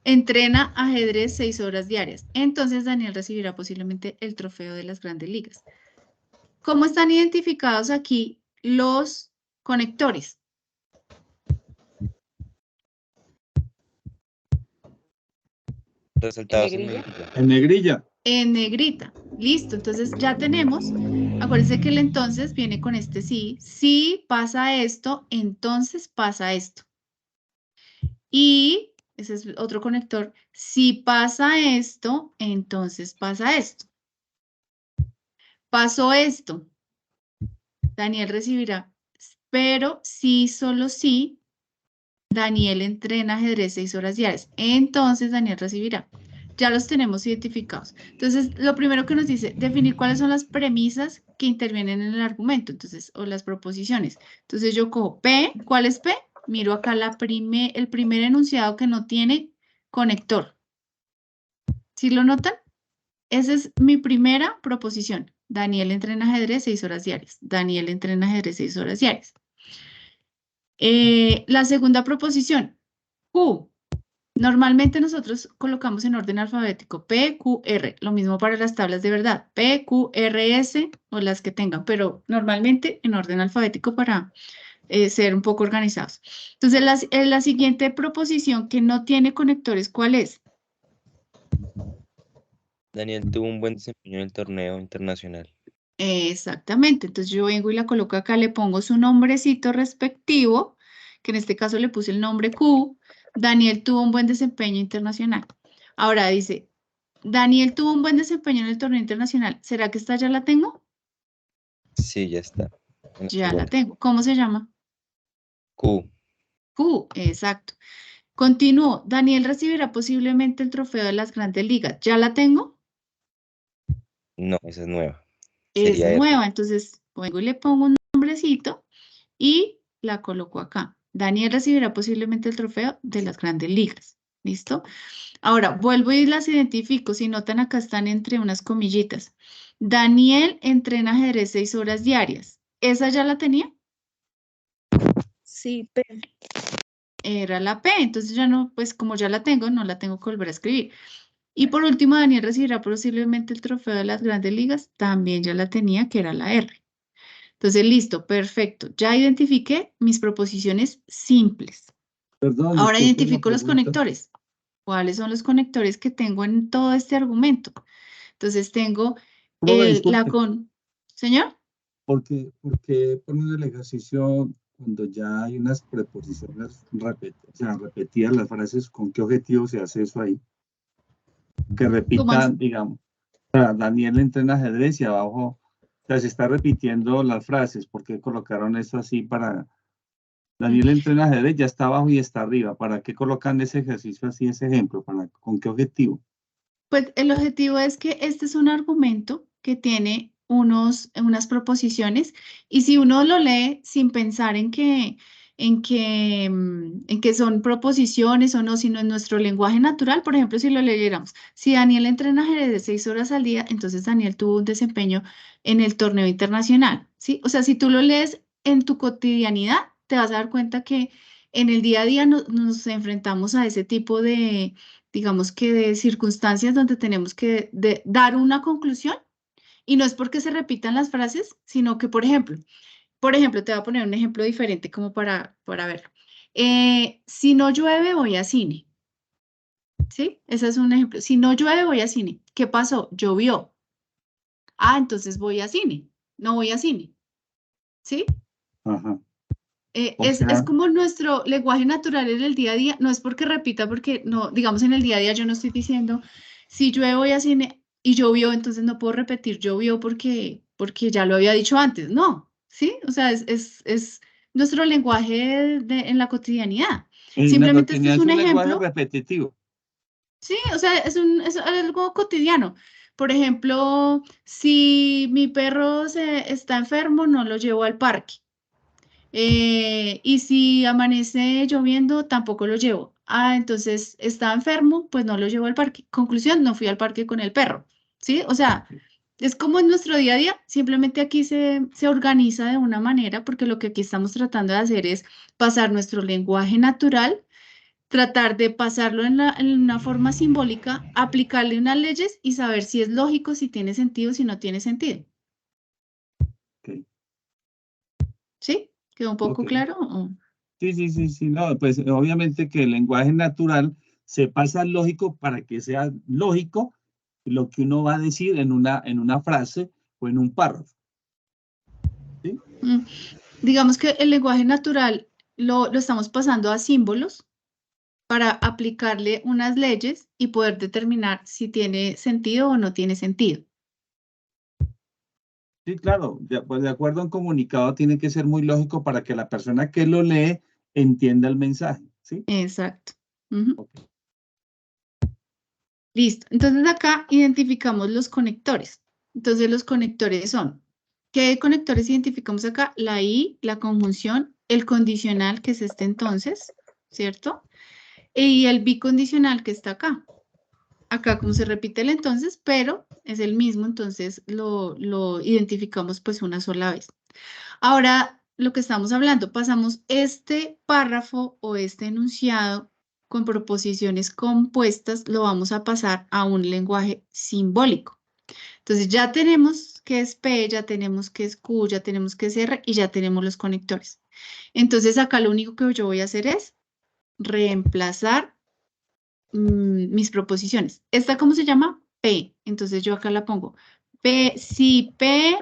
entrena ajedrez 6 horas diarias. Entonces Daniel recibirá posiblemente el trofeo de las grandes ligas. ¿Cómo están identificados aquí los conectores? Resultados ¿En en negrilla? negrilla. En negrilla. En negrita. Listo, entonces ya tenemos. Acuérdense que el entonces viene con este sí. Si pasa esto, entonces pasa esto. Y ese es otro conector. Si pasa esto, entonces pasa esto. Pasó esto. Daniel recibirá. Pero sí, solo sí, Daniel entrena ajedrez 6 horas diarias. Entonces Daniel recibirá. Ya los tenemos identificados. Entonces, lo primero que nos dice, definir cuáles son las premisas que intervienen en el argumento, entonces, o las proposiciones. Entonces, yo cojo P. ¿Cuál es P? Miro acá el primer enunciado que no tiene conector. ¿Sí lo notan? Esa es mi primera proposición. Daniel entrena ajedrez 6 horas diarias. Daniel entrena ajedrez 6 horas diarias. La segunda proposición, Q. Normalmente nosotros colocamos en orden alfabético P, Q, R. Lo mismo para las tablas de verdad. P, Q, R, S o las que tengan, pero normalmente en orden alfabético para ser un poco organizados. Entonces, la siguiente proposición que no tiene conectores, ¿cuál es? Daniel tuvo un buen desempeño en el torneo internacional. Exactamente, entonces yo vengo y la coloco acá, le pongo su nombrecito respectivo, que en este caso le puse el nombre Q. Daniel tuvo un buen desempeño internacional. Ahora dice, Daniel tuvo un buen desempeño en el torneo internacional. ¿Será que esta ya la tengo? Sí, ya está. Ya la tengo. ¿Cómo se llama? Q. Q, exacto. Continúo. Daniel recibirá posiblemente el trofeo de las Grandes Ligas. ¿Ya la tengo? No, esa es nueva. Es Sería R. nueva, entonces vengo y le pongo un nombrecito y la coloco acá. Daniel recibirá posiblemente el trofeo de las Grandes Ligas. ¿Listo? Ahora, vuelvo y las identifico. Si notan, acá están entre unas comillitas. Daniel entrena ajedrez 6 horas diarias. ¿Esa ya la tenía? Sí, P. Era la P, entonces ya no, pues como ya la tengo, no la tengo que volver a escribir. Y por último, Daniel recibirá posiblemente el trofeo de las Grandes Ligas. También ya la tenía, que era la R. Entonces, listo, perfecto. Ya identifiqué mis proposiciones simples. Perdón, Ahora disculpe la identifico los pregunta. conectores. ¿Cuáles son los conectores que tengo en todo este argumento? Entonces tengo Disculpe, ¿Señor? porque ponen el ejercicio cuando ya hay unas preposiciones repetidas las frases, ¿con qué objetivo se hace eso ahí? Que ¿Cómo repitan, así? digamos, Daniel entrena ajedrez y abajo, o sea, se está repitiendo las frases, ¿por qué colocaron eso así para Daniel entrena ajedrez, ya está abajo y está arriba? ¿Para qué colocan ese ejercicio así, ese ejemplo? ¿Con qué objetivo? Pues el objetivo es que este es un argumento que tiene unas proposiciones y si uno lo lee sin pensar en que son proposiciones o no, sino en nuestro lenguaje natural, por ejemplo, si lo leyéramos, si Daniel entrena ajedrez 6 horas al día, entonces Daniel tuvo un desempeño en el torneo internacional, ¿sí? O sea, si tú lo lees en tu cotidianidad, te vas a dar cuenta que en el día a día nos enfrentamos a ese tipo de, digamos que de circunstancias donde tenemos que dar una conclusión y no es porque se repitan las frases, sino que, por ejemplo, te voy a poner un ejemplo diferente como para verlo. Si no llueve, voy a cine. ¿Sí? Ese es un ejemplo. Si no llueve, voy a cine. ¿Qué pasó? Llovió. Ah, entonces voy a cine. No voy a cine. ¿Sí? Ajá. Es como nuestro lenguaje natural en el día a día, no es porque repita, porque no, digamos en el día a día yo no estoy diciendo, si llueve voy a cine y llovió, entonces no puedo repetir llovió porque ya lo había dicho antes, no, ¿sí? O sea, es nuestro lenguaje en la cotidianidad. Simplemente este es un lenguaje ejemplo, repetitivo. sí, o sea, es algo cotidiano. Por ejemplo, si mi perro está enfermo, no lo llevo al parque. Y si amanece lloviendo, tampoco lo llevo. Ah, entonces está enfermo, pues no lo llevo al parque. Conclusión, no fui al parque con el perro. ¿Sí? O sea, es como en nuestro día a día, simplemente aquí se organiza de una manera, porque lo que aquí estamos tratando de hacer es pasar nuestro lenguaje natural, tratar de pasarlo en una forma simbólica, aplicarle unas leyes y saber si es lógico, si tiene sentido, si no tiene sentido. Okay. ¿Sí? ¿Quedó un poco claro? Sí, no, pues obviamente que el lenguaje natural se pasa al lógico para que sea lógico lo que uno va a decir en una frase o en un párrafo. ¿Sí? Digamos que el lenguaje natural lo estamos pasando a símbolos para aplicarle unas leyes y poder determinar si tiene sentido o no tiene sentido. Sí, claro, pues de acuerdo a un comunicado tiene que ser muy lógico para que la persona que lo lee entienda el mensaje, ¿sí? Exacto. Okay. Listo. Entonces acá identificamos los conectores. Entonces los conectores son, ¿qué conectores identificamos acá? La I, la conjunción, el condicional, que es este entonces, ¿cierto? Y el bicondicional que está acá. acá como se repite el entonces, pero es el mismo, entonces lo identificamos pues una sola vez. Ahora, lo que estamos hablando, pasamos este párrafo o este enunciado con proposiciones compuestas, lo vamos a pasar a un lenguaje simbólico. Entonces ya tenemos que es P, ya tenemos que es Q, ya tenemos que es R y ya tenemos los conectores. Entonces acá lo único que yo voy a hacer es reemplazar mis proposiciones. ¿Esta cómo se llama? P. Entonces yo acá la pongo. P, si P,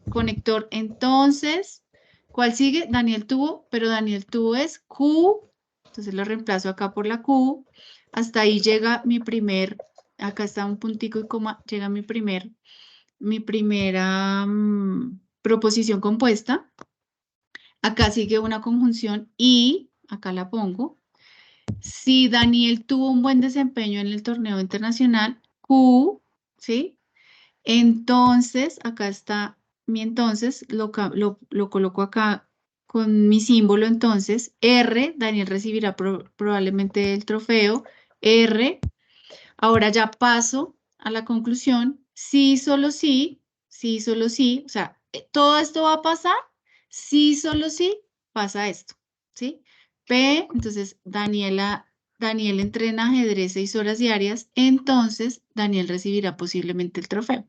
conector, entonces, ¿cuál sigue? Daniel tuvo, pero Daniel tuvo es Q. Entonces lo reemplazo acá por la Q. Hasta ahí llega mi primer, acá está un puntico y coma, llega mi primera proposición compuesta. Acá sigue una conjunción y, acá la pongo. Si Daniel tuvo un buen desempeño en el torneo internacional, Q, ¿sí? Entonces, acá está mi entonces, lo coloco acá con mi símbolo entonces. R, Daniel recibirá probablemente el trofeo. R. Ahora ya paso a la conclusión. Sí, solo sí, o sea, todo esto va a pasar. Sí, solo sí, pasa esto, ¿sí? P, entonces Daniel entrena ajedrez 6 horas diarias, entonces Daniel recibirá posiblemente el trofeo.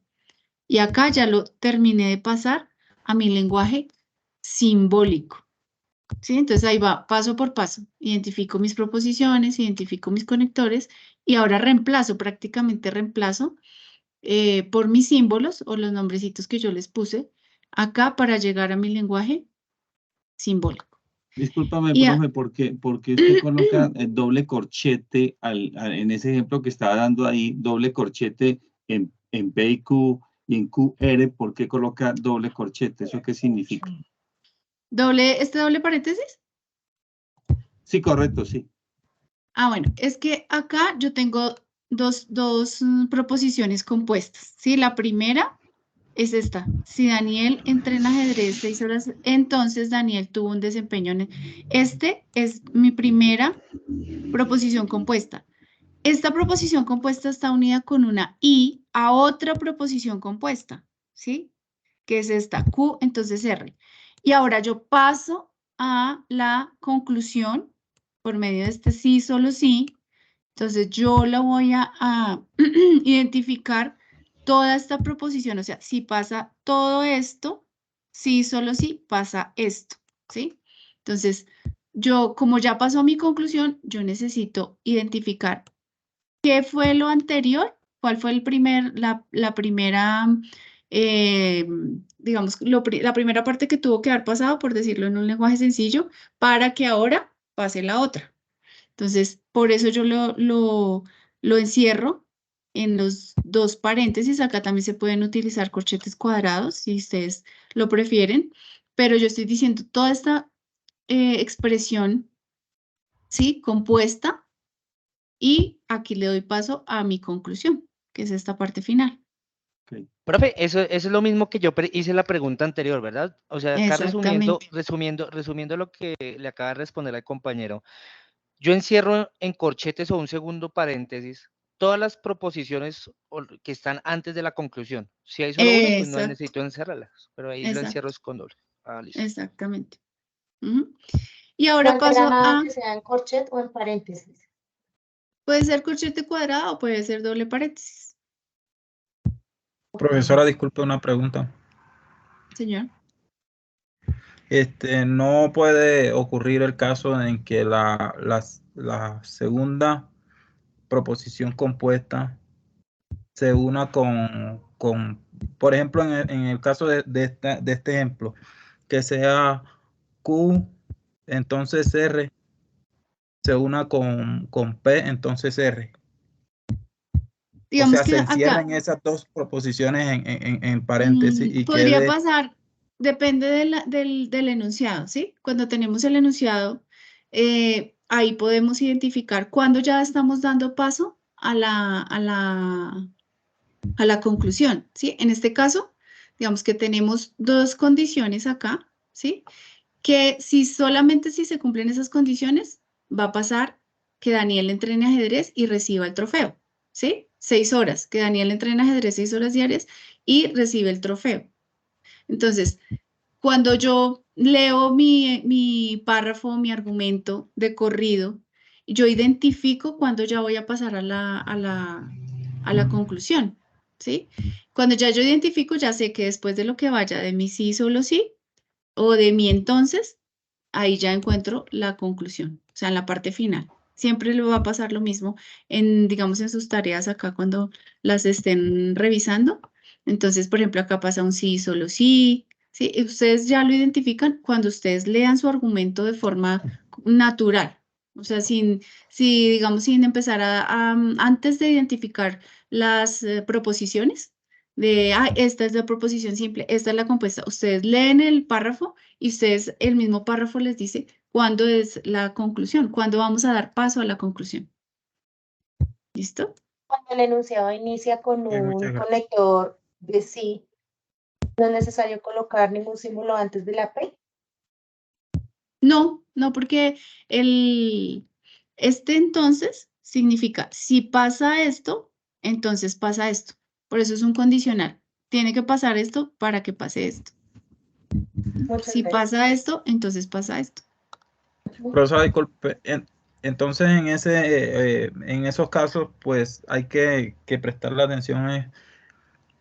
Y acá ya lo terminé de pasar a mi lenguaje simbólico, ¿sí? Entonces ahí va paso por paso. Identifico mis proposiciones, identifico mis conectores y ahora prácticamente reemplazo por mis símbolos o los nombrecitos que yo les puse acá para llegar a mi lenguaje simbólico. Discúlpame, profe, porque usted coloca el doble corchete en ese ejemplo que estaba dando ahí, doble corchete en P y Q y en QR, ¿por qué coloca doble corchete? ¿Eso qué significa? ¿Este doble paréntesis? Sí, correcto, sí. Ah, bueno, es que acá yo tengo dos proposiciones compuestas, ¿sí? La primera es esta. Si Daniel entrena ajedrez 6 horas, entonces Daniel tuvo un desempeño Este es mi primera proposición compuesta. Esta proposición compuesta está unida con una I a otra proposición compuesta, ¿sí? Que es esta, Q, entonces R. Y ahora yo paso a la conclusión por medio de este sí, solo sí. Entonces yo la voy a identificar toda esta proposición, o sea, si pasa todo esto, sí, solo sí, pasa esto, ¿sí? Entonces, yo, como ya pasó mi conclusión, yo necesito identificar qué fue lo anterior, cuál fue la primera, digamos, la primera parte que tuvo que haber pasado, por decirlo en un lenguaje sencillo, para que ahora pase la otra. Entonces, por eso yo lo encierro en los dos paréntesis. Acá también se pueden utilizar corchetes cuadrados si ustedes lo prefieren, pero yo estoy diciendo toda esta expresión, ¿sí? Compuesta, y aquí le doy paso a mi conclusión, que es esta parte final. Profe, eso es lo mismo que yo hice la pregunta anterior, ¿verdad? O sea, acá resumiendo lo que le acaba de responder al compañero, yo encierro en corchetes o un segundo paréntesis todas las proposiciones que están antes de la conclusión. Si hay solo una, pues no necesito encerrarlas, pero ahí lo encierro con doble. Ah, listo. Exactamente. Y ahora paso a... que sea en corchet o en paréntesis. Puede ser corchete cuadrado o puede ser doble paréntesis. Profesora, disculpe una pregunta. Señor. No puede ocurrir el caso en que la segunda proposición compuesta se una con por ejemplo, en el caso de este ejemplo, que sea Q, entonces R, se una con P, entonces R. Digamos o sea, que se encierran acá, esas dos proposiciones en paréntesis y podría pasar, depende del enunciado, ¿sí? Cuando tenemos el enunciado, ahí podemos identificar cuando ya estamos dando paso a la conclusión, ¿sí? En este caso, digamos que tenemos dos condiciones acá, ¿sí? Que solamente si se cumplen esas condiciones, va a pasar que Daniel entrene ajedrez y reciba el trofeo, ¿sí? 6 horas, que Daniel entrene ajedrez 6 horas diarias y recibe el trofeo. Entonces, cuando yo leo mi párrafo, mi argumento de corrido, yo identifico cuando ya voy a pasar a la conclusión, ¿sí? Cuando ya yo identifico, ya sé que después de lo que vaya de mi sí, solo sí, o de mi entonces, ahí ya encuentro la conclusión, o sea, en la parte final. Siempre le va a pasar lo mismo digamos, en sus tareas acá cuando las estén revisando. Entonces, por ejemplo, acá pasa un sí, solo sí. Sí, y ustedes ya lo identifican cuando ustedes lean su argumento de forma natural. O sea, digamos, sin empezar antes de identificar las proposiciones, esta es la proposición simple, esta es la compuesta. Ustedes leen el párrafo y ustedes, el mismo párrafo les dice cuándo es la conclusión, cuándo vamos a dar paso a la conclusión. ¿Listo? Cuando el enunciado inicia con un muchas gracias. conector de sí, no es necesario colocar ningún símbolo antes de la P. No, porque entonces significa, si pasa esto, entonces pasa esto. Por eso es un condicional. Tiene que pasar esto para que pase esto. Si pasa esto, entonces pasa esto. Profesora, disculpe, entonces en esos casos, pues hay que prestarle atención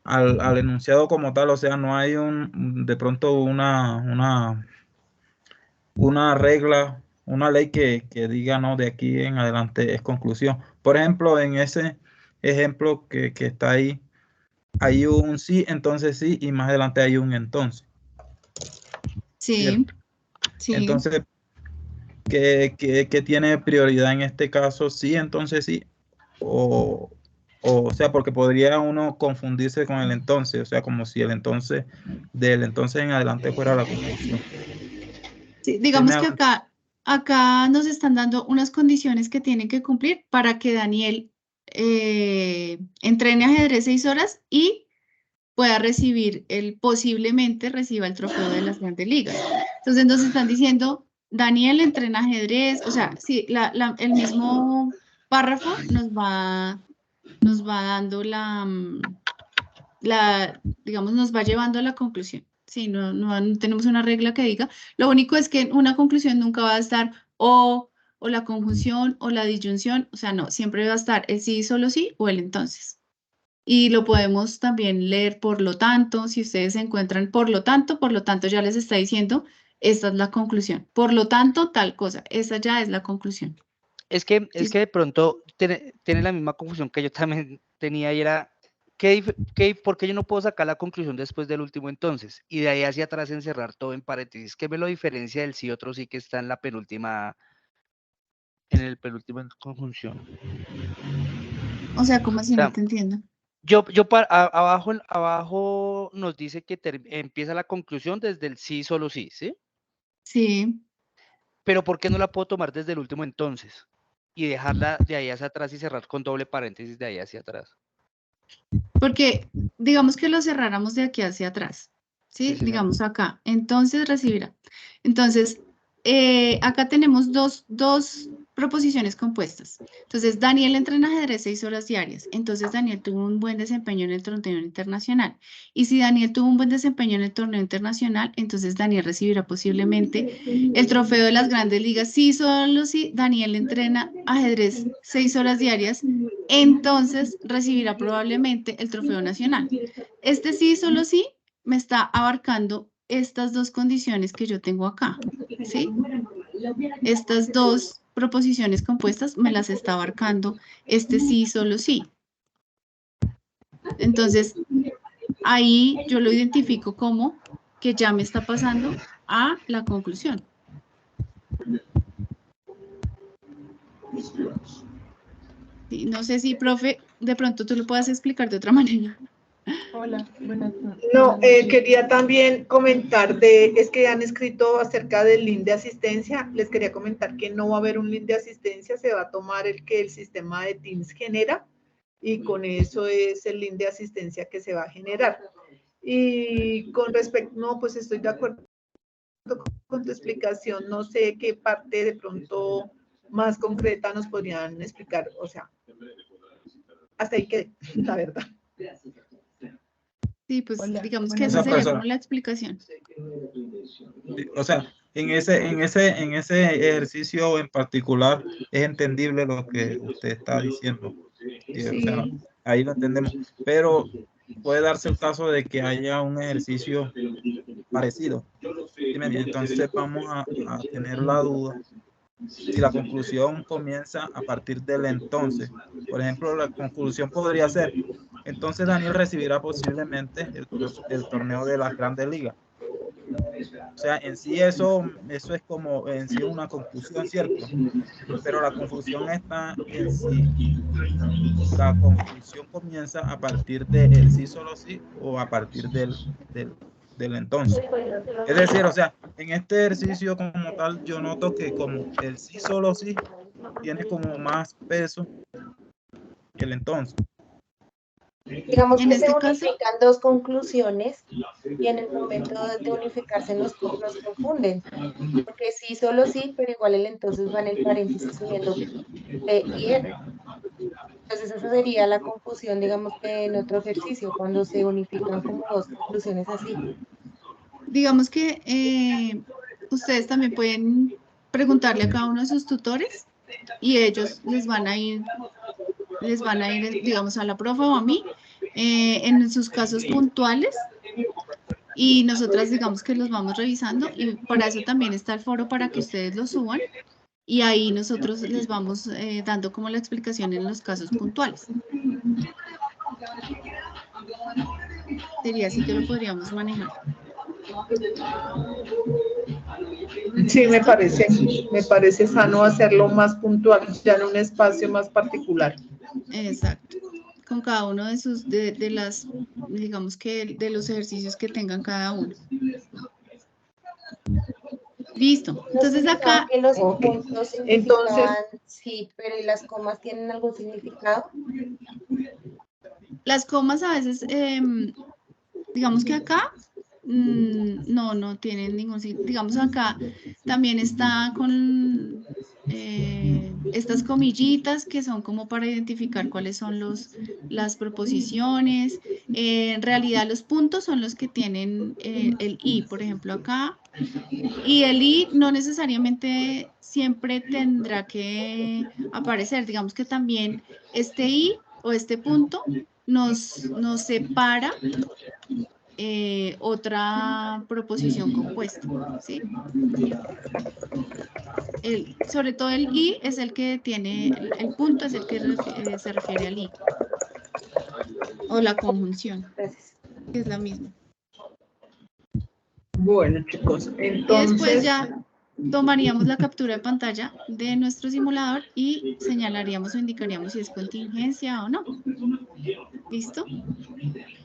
al enunciado como tal, o sea, no hay de pronto una regla, una ley que diga, no, de aquí en adelante es conclusión. Por ejemplo, en ese ejemplo que está ahí, hay un sí, entonces sí, y más adelante hay un entonces. Sí, ¿cierto? sí. Entonces, ¿qué tiene prioridad en este caso? Sí, entonces sí, o sea, porque podría uno confundirse con el entonces, o sea, como si el entonces, del entonces en adelante fuera la conclusión. Sí, digamos que acá nos están dando unas condiciones que tienen que cumplir para que Daniel entrene ajedrez 6 horas y pueda posiblemente reciba el trofeo de las grandes ligas. Entonces nos están diciendo, Daniel entrena ajedrez, o sea, sí, el mismo párrafo nos va dando digamos, nos va llevando a la conclusión. Sí, no tenemos una regla que diga. Lo único es que una conclusión nunca va a estar o la conjunción o la disyunción, o sea, no, siempre va a estar el sí, solo sí o el entonces. Y lo podemos también leer por lo tanto, si ustedes encuentran por lo tanto ya les está diciendo, esta es la conclusión. Por lo tanto, tal cosa, esa ya es la conclusión. Es que de pronto tiene la misma confusión que yo también tenía y era, ¿por qué yo no puedo sacar la conclusión después del último entonces? Y de ahí hacia atrás encerrar todo en paréntesis. ¿Qué me lo diferencia del sí otro sí que está en la penúltima, conjunción? O sea, ¿cómo así? No te entiendo. Abajo nos dice que empieza la conclusión desde el sí, solo sí, ¿sí? Sí. Pero ¿por qué no la puedo tomar desde el último entonces? Y dejarla de ahí hacia atrás y cerrar con doble paréntesis de ahí hacia atrás. Porque digamos que lo cerráramos de aquí hacia atrás, ¿sí? Digamos acá. Entonces recibirá. Entonces, acá tenemos dos proposiciones compuestas. Entonces, Daniel entrena ajedrez 6 horas diarias. Entonces, Daniel tuvo un buen desempeño en el torneo internacional. Y si Daniel tuvo un buen desempeño en el torneo internacional, entonces Daniel recibirá posiblemente el trofeo de las grandes ligas. Sí, solo si Daniel entrena ajedrez 6 horas diarias, entonces recibirá probablemente el trofeo nacional. Este sí, solo sí, me está abarcando estas dos condiciones que yo tengo acá, ¿sí? Estas dos proposiciones compuestas me las está abarcando este sí, solo sí. Entonces, ahí yo lo identifico como que ya me está pasando a la conclusión. Sí, no sé si, profe, de pronto tú lo puedas explicar de otra manera. Hola, buenas noches. No, quería también comentar es que han escrito acerca del link de asistencia. Les quería comentar que no va a haber un link de asistencia, se va a tomar el que el sistema de Teams genera y con eso es el link de asistencia que se va a generar. Y con respecto, no, pues estoy de acuerdo con tu explicación, no sé qué parte de pronto más concreta nos podrían explicar, o sea, hasta ahí quedé, la verdad. Sí, pues Hola, digamos que buenas esa sería noches. como la explicación. O sea, en ese ejercicio en particular es entendible lo que usted está diciendo. Sí, o sea, Sí. ahí lo entendemos. Pero puede darse el caso de que haya un ejercicio parecido. ¿Sí me entiende? Entonces vamos a tener la duda si la conclusión comienza a partir del entonces. Por ejemplo, la conclusión podría ser: entonces Daniel recibirá posiblemente el torneo de las Grandes Ligas. O sea, en sí eso es como en sí una conclusión, ¿cierto? Pero la confusión está en sí. La conclusión comienza a partir del sí, solo sí, o a partir del entonces. Es decir, o sea, en este ejercicio como tal, yo noto que como el sí, solo sí, tiene como más peso que el entonces. Digamos En que se este caso, unifican dos conclusiones y en el momento de unificarse nos confunden, porque sí, solo sí, pero igual el entonces va en el paréntesis uniendo P y R. Entonces esa sería la confusión, digamos que en otro ejercicio, cuando se unifican como dos conclusiones así. digamos que ustedes también pueden preguntarle a cada uno de sus tutores y ellos les van a ir, digamos, a la profe o a mí, en sus casos puntuales, y nosotras digamos que los vamos revisando, y para eso también está el foro, para que ustedes lo suban, y ahí nosotros les vamos dando como la explicación en los casos puntuales. Sería así que lo podríamos manejar. Sí, me parece sano hacerlo más puntual, ya en un espacio más particular. Exacto. Con cada uno de sus, de las, digamos que de los ejercicios que tengan cada uno. Listo. Entonces acá, Que los puntos significan, Entonces, sí, pero ¿y las comas tienen algún significado? las comas a veces, digamos que acá, no tienen ningún, digamos acá también está con estas comillitas que son como para identificar cuáles son las proposiciones. En realidad los puntos son los que tienen el i, por ejemplo acá, y el i no necesariamente siempre tendrá que aparecer. Digamos que también este i o este punto nos separa otra proposición compuesta, ¿sí? Sobre todo el i es el que tiene, el punto es el que se refiere al i, o la conjunción, que es la misma. Bueno, chicos, Y entonces... después ya tomaríamos la captura de pantalla de nuestro simulador y señalaríamos o indicaríamos si es contingencia o no. ¿Listo?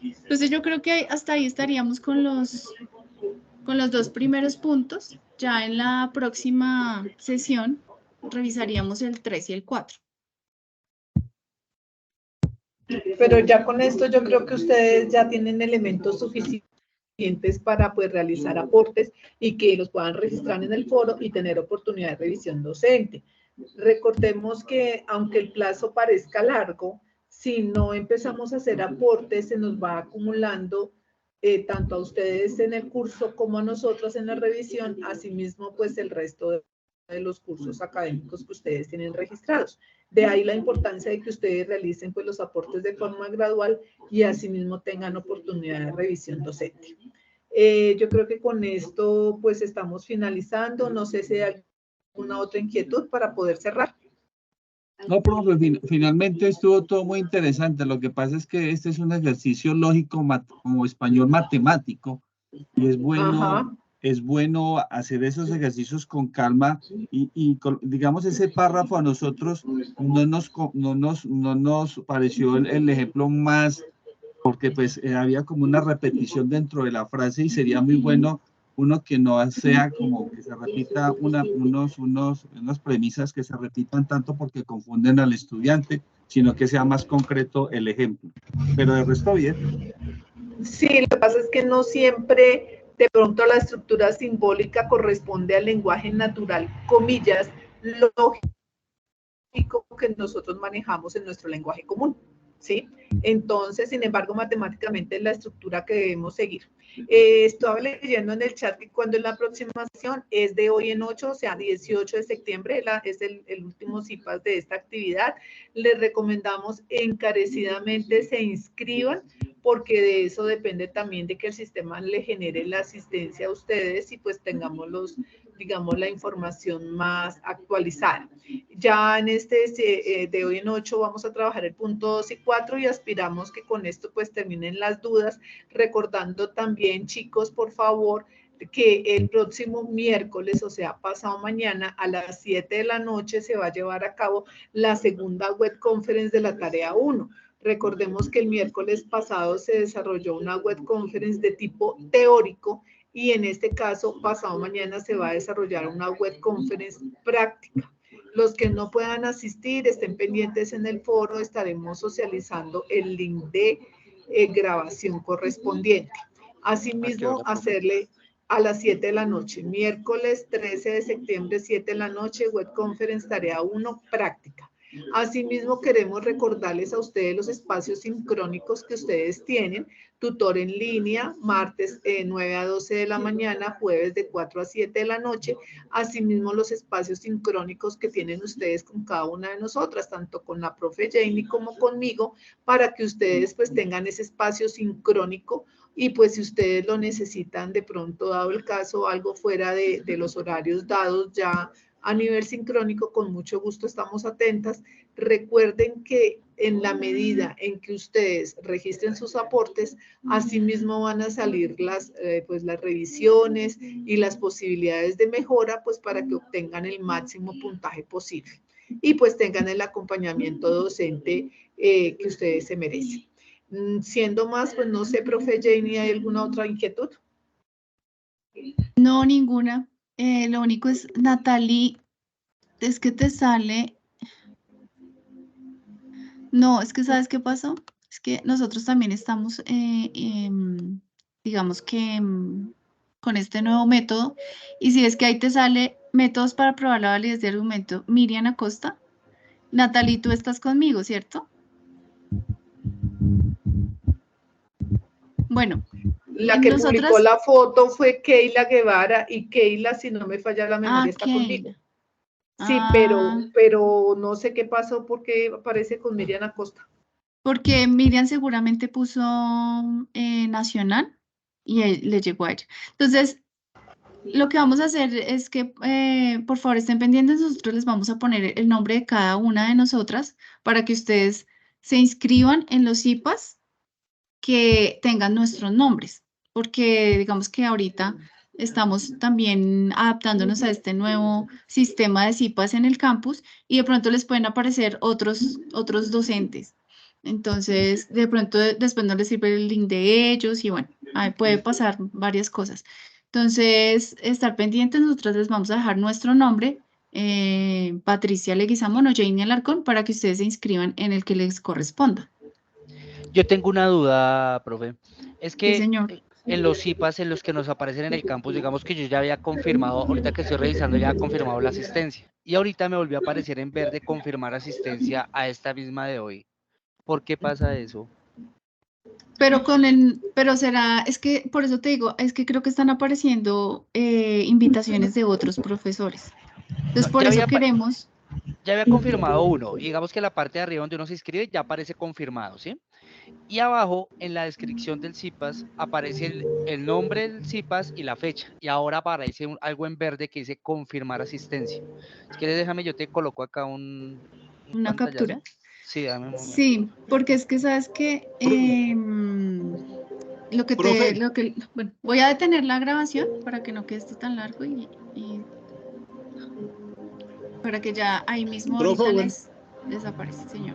Entonces yo creo que hasta ahí estaríamos con los dos primeros puntos. Ya en la próxima sesión revisaríamos el 3 y el 4. Pero ya con esto yo creo que ustedes ya tienen elementos suficientes para pues realizar aportes y que los puedan registrar en el foro y tener oportunidad de revisión docente. Recordemos que aunque el plazo parezca largo, si no empezamos a hacer aportes, se nos va acumulando tanto a ustedes en el curso como a nosotros en la revisión, asimismo pues el resto de los cursos académicos que ustedes tienen registrados. De ahí la importancia de que ustedes realicen pues los aportes de forma gradual y asimismo tengan oportunidad de revisión docente. Yo creo que con esto pues estamos finalizando. No sé si hay alguna otra inquietud para poder cerrar. No, profe, finalmente estuvo todo muy interesante. Lo que pasa es que este es un ejercicio lógico como español matemático y es bueno hacer esos ejercicios con calma y digamos ese párrafo a nosotros no nos pareció el ejemplo más, porque pues había como una repetición dentro de la frase y sería muy bueno uno que no sea como que se repita unas premisas que se repitan tanto porque confunden al estudiante, sino que sea más concreto el ejemplo. Pero de resto bien. Sí, lo que pasa es que no siempre de pronto la estructura simbólica corresponde al lenguaje natural, comillas, lógico único que nosotros manejamos en nuestro lenguaje común, ¿sí? Entonces, sin embargo, matemáticamente es la estructura que debemos seguir. Estaba leyendo en el chat que cuando es la próxima sesión es de hoy en 8, o sea, 18 de septiembre, es el último CIPAS de esta actividad. Les recomendamos encarecidamente se inscriban, porque de eso depende también de que el sistema le genere la asistencia a ustedes y pues tengamos digamos, la información más actualizada. Ya en de hoy en 8 vamos a trabajar el punto 2 y 4 y aspiramos que con esto pues terminen las dudas, recordando también, chicos, por favor, que el próximo miércoles, o sea, pasado mañana a las 7 de la noche se va a llevar a cabo la segunda web conference de la tarea 1. Recordemos que el miércoles pasado se desarrolló una web conference de tipo teórico y en este caso, pasado mañana se va a desarrollar una web conference práctica. Los que no puedan asistir, estén pendientes en el foro, estaremos socializando el link de grabación correspondiente. Asimismo, hacerle a las 7 de la noche, miércoles 13 de septiembre, 7 de la noche, web conference tarea 1 práctica. Asimismo, queremos recordarles a ustedes los espacios sincrónicos que ustedes tienen, tutor en línea, martes 9 a 12 de la mañana, jueves de 4 a 7 de la noche, asimismo los espacios sincrónicos que tienen ustedes con cada una de nosotras, tanto con la profe Jamie como conmigo, para que ustedes pues tengan ese espacio sincrónico y pues si ustedes lo necesitan de pronto, dado el caso, algo fuera de los horarios dados ya a nivel sincrónico, con mucho gusto estamos atentas. Recuerden que en la medida en que ustedes registren sus aportes, asimismo van a salir las revisiones y las posibilidades de mejora, pues para que obtengan el máximo puntaje posible y pues tengan el acompañamiento docente que ustedes se merecen. Siendo más, pues no sé, profe Janie, ¿hay alguna otra inquietud? No, ninguna. Lo único es, Natalie, es que te sale... No, es que ¿sabes qué pasó? Es que nosotros también estamos, digamos que con este nuevo método, y si es que ahí te sale métodos para probar la validez de argumento, Miriam Acosta. Natalie, tú estás conmigo, ¿cierto? Bueno. La que publicó la foto fue Keila Guevara y Keila, si no me falla la memoria, está conmigo. Sí, pero no sé qué pasó porque aparece con Miriam Acosta. Porque Miriam seguramente puso nacional y le llegó a ella. Entonces, lo que vamos a hacer es que, por favor, estén pendientes. Nosotros les vamos a poner el nombre de cada una de nosotras para que ustedes se inscriban en los CIPAS que tengan nuestros nombres. Porque digamos que ahorita estamos también adaptándonos a este nuevo sistema de CIPAS en el campus y de pronto les pueden aparecer otros docentes. Entonces, de pronto después no les sirve el link de ellos y bueno, ahí puede pasar varias cosas. Entonces, estar pendientes, nosotros les vamos a dejar nuestro nombre, Patricia Leguizamón o Janie Alarcón, para que ustedes se inscriban en el que les corresponda. Yo tengo una duda, profe. Es que sí, señor. En los CIPAS en los que nos aparecen en el campus, digamos que yo ya había confirmado, ahorita que estoy revisando ya ha confirmado la asistencia. Y ahorita me volvió a aparecer en verde confirmar asistencia a esta misma de hoy. ¿Por qué pasa eso? Pero será, es que por eso te digo, es que creo que están apareciendo invitaciones de otros profesores. Entonces, por eso queremos... Ya había confirmado uno, y digamos que la parte de arriba donde uno se inscribe ya aparece confirmado, ¿sí? Y abajo, en la descripción del CIPAS, aparece el nombre del CIPAS y la fecha. Y ahora aparece algo en verde que dice confirmar asistencia. Si quieres, déjame, yo te coloco acá ¿Una pantallazo. captura? Sí, dame un momento. Sí, porque es que sabes que bueno, voy a detener la grabación para que no quede esto tan largo y para que ya ahí mismo ahorita les aparece, señor.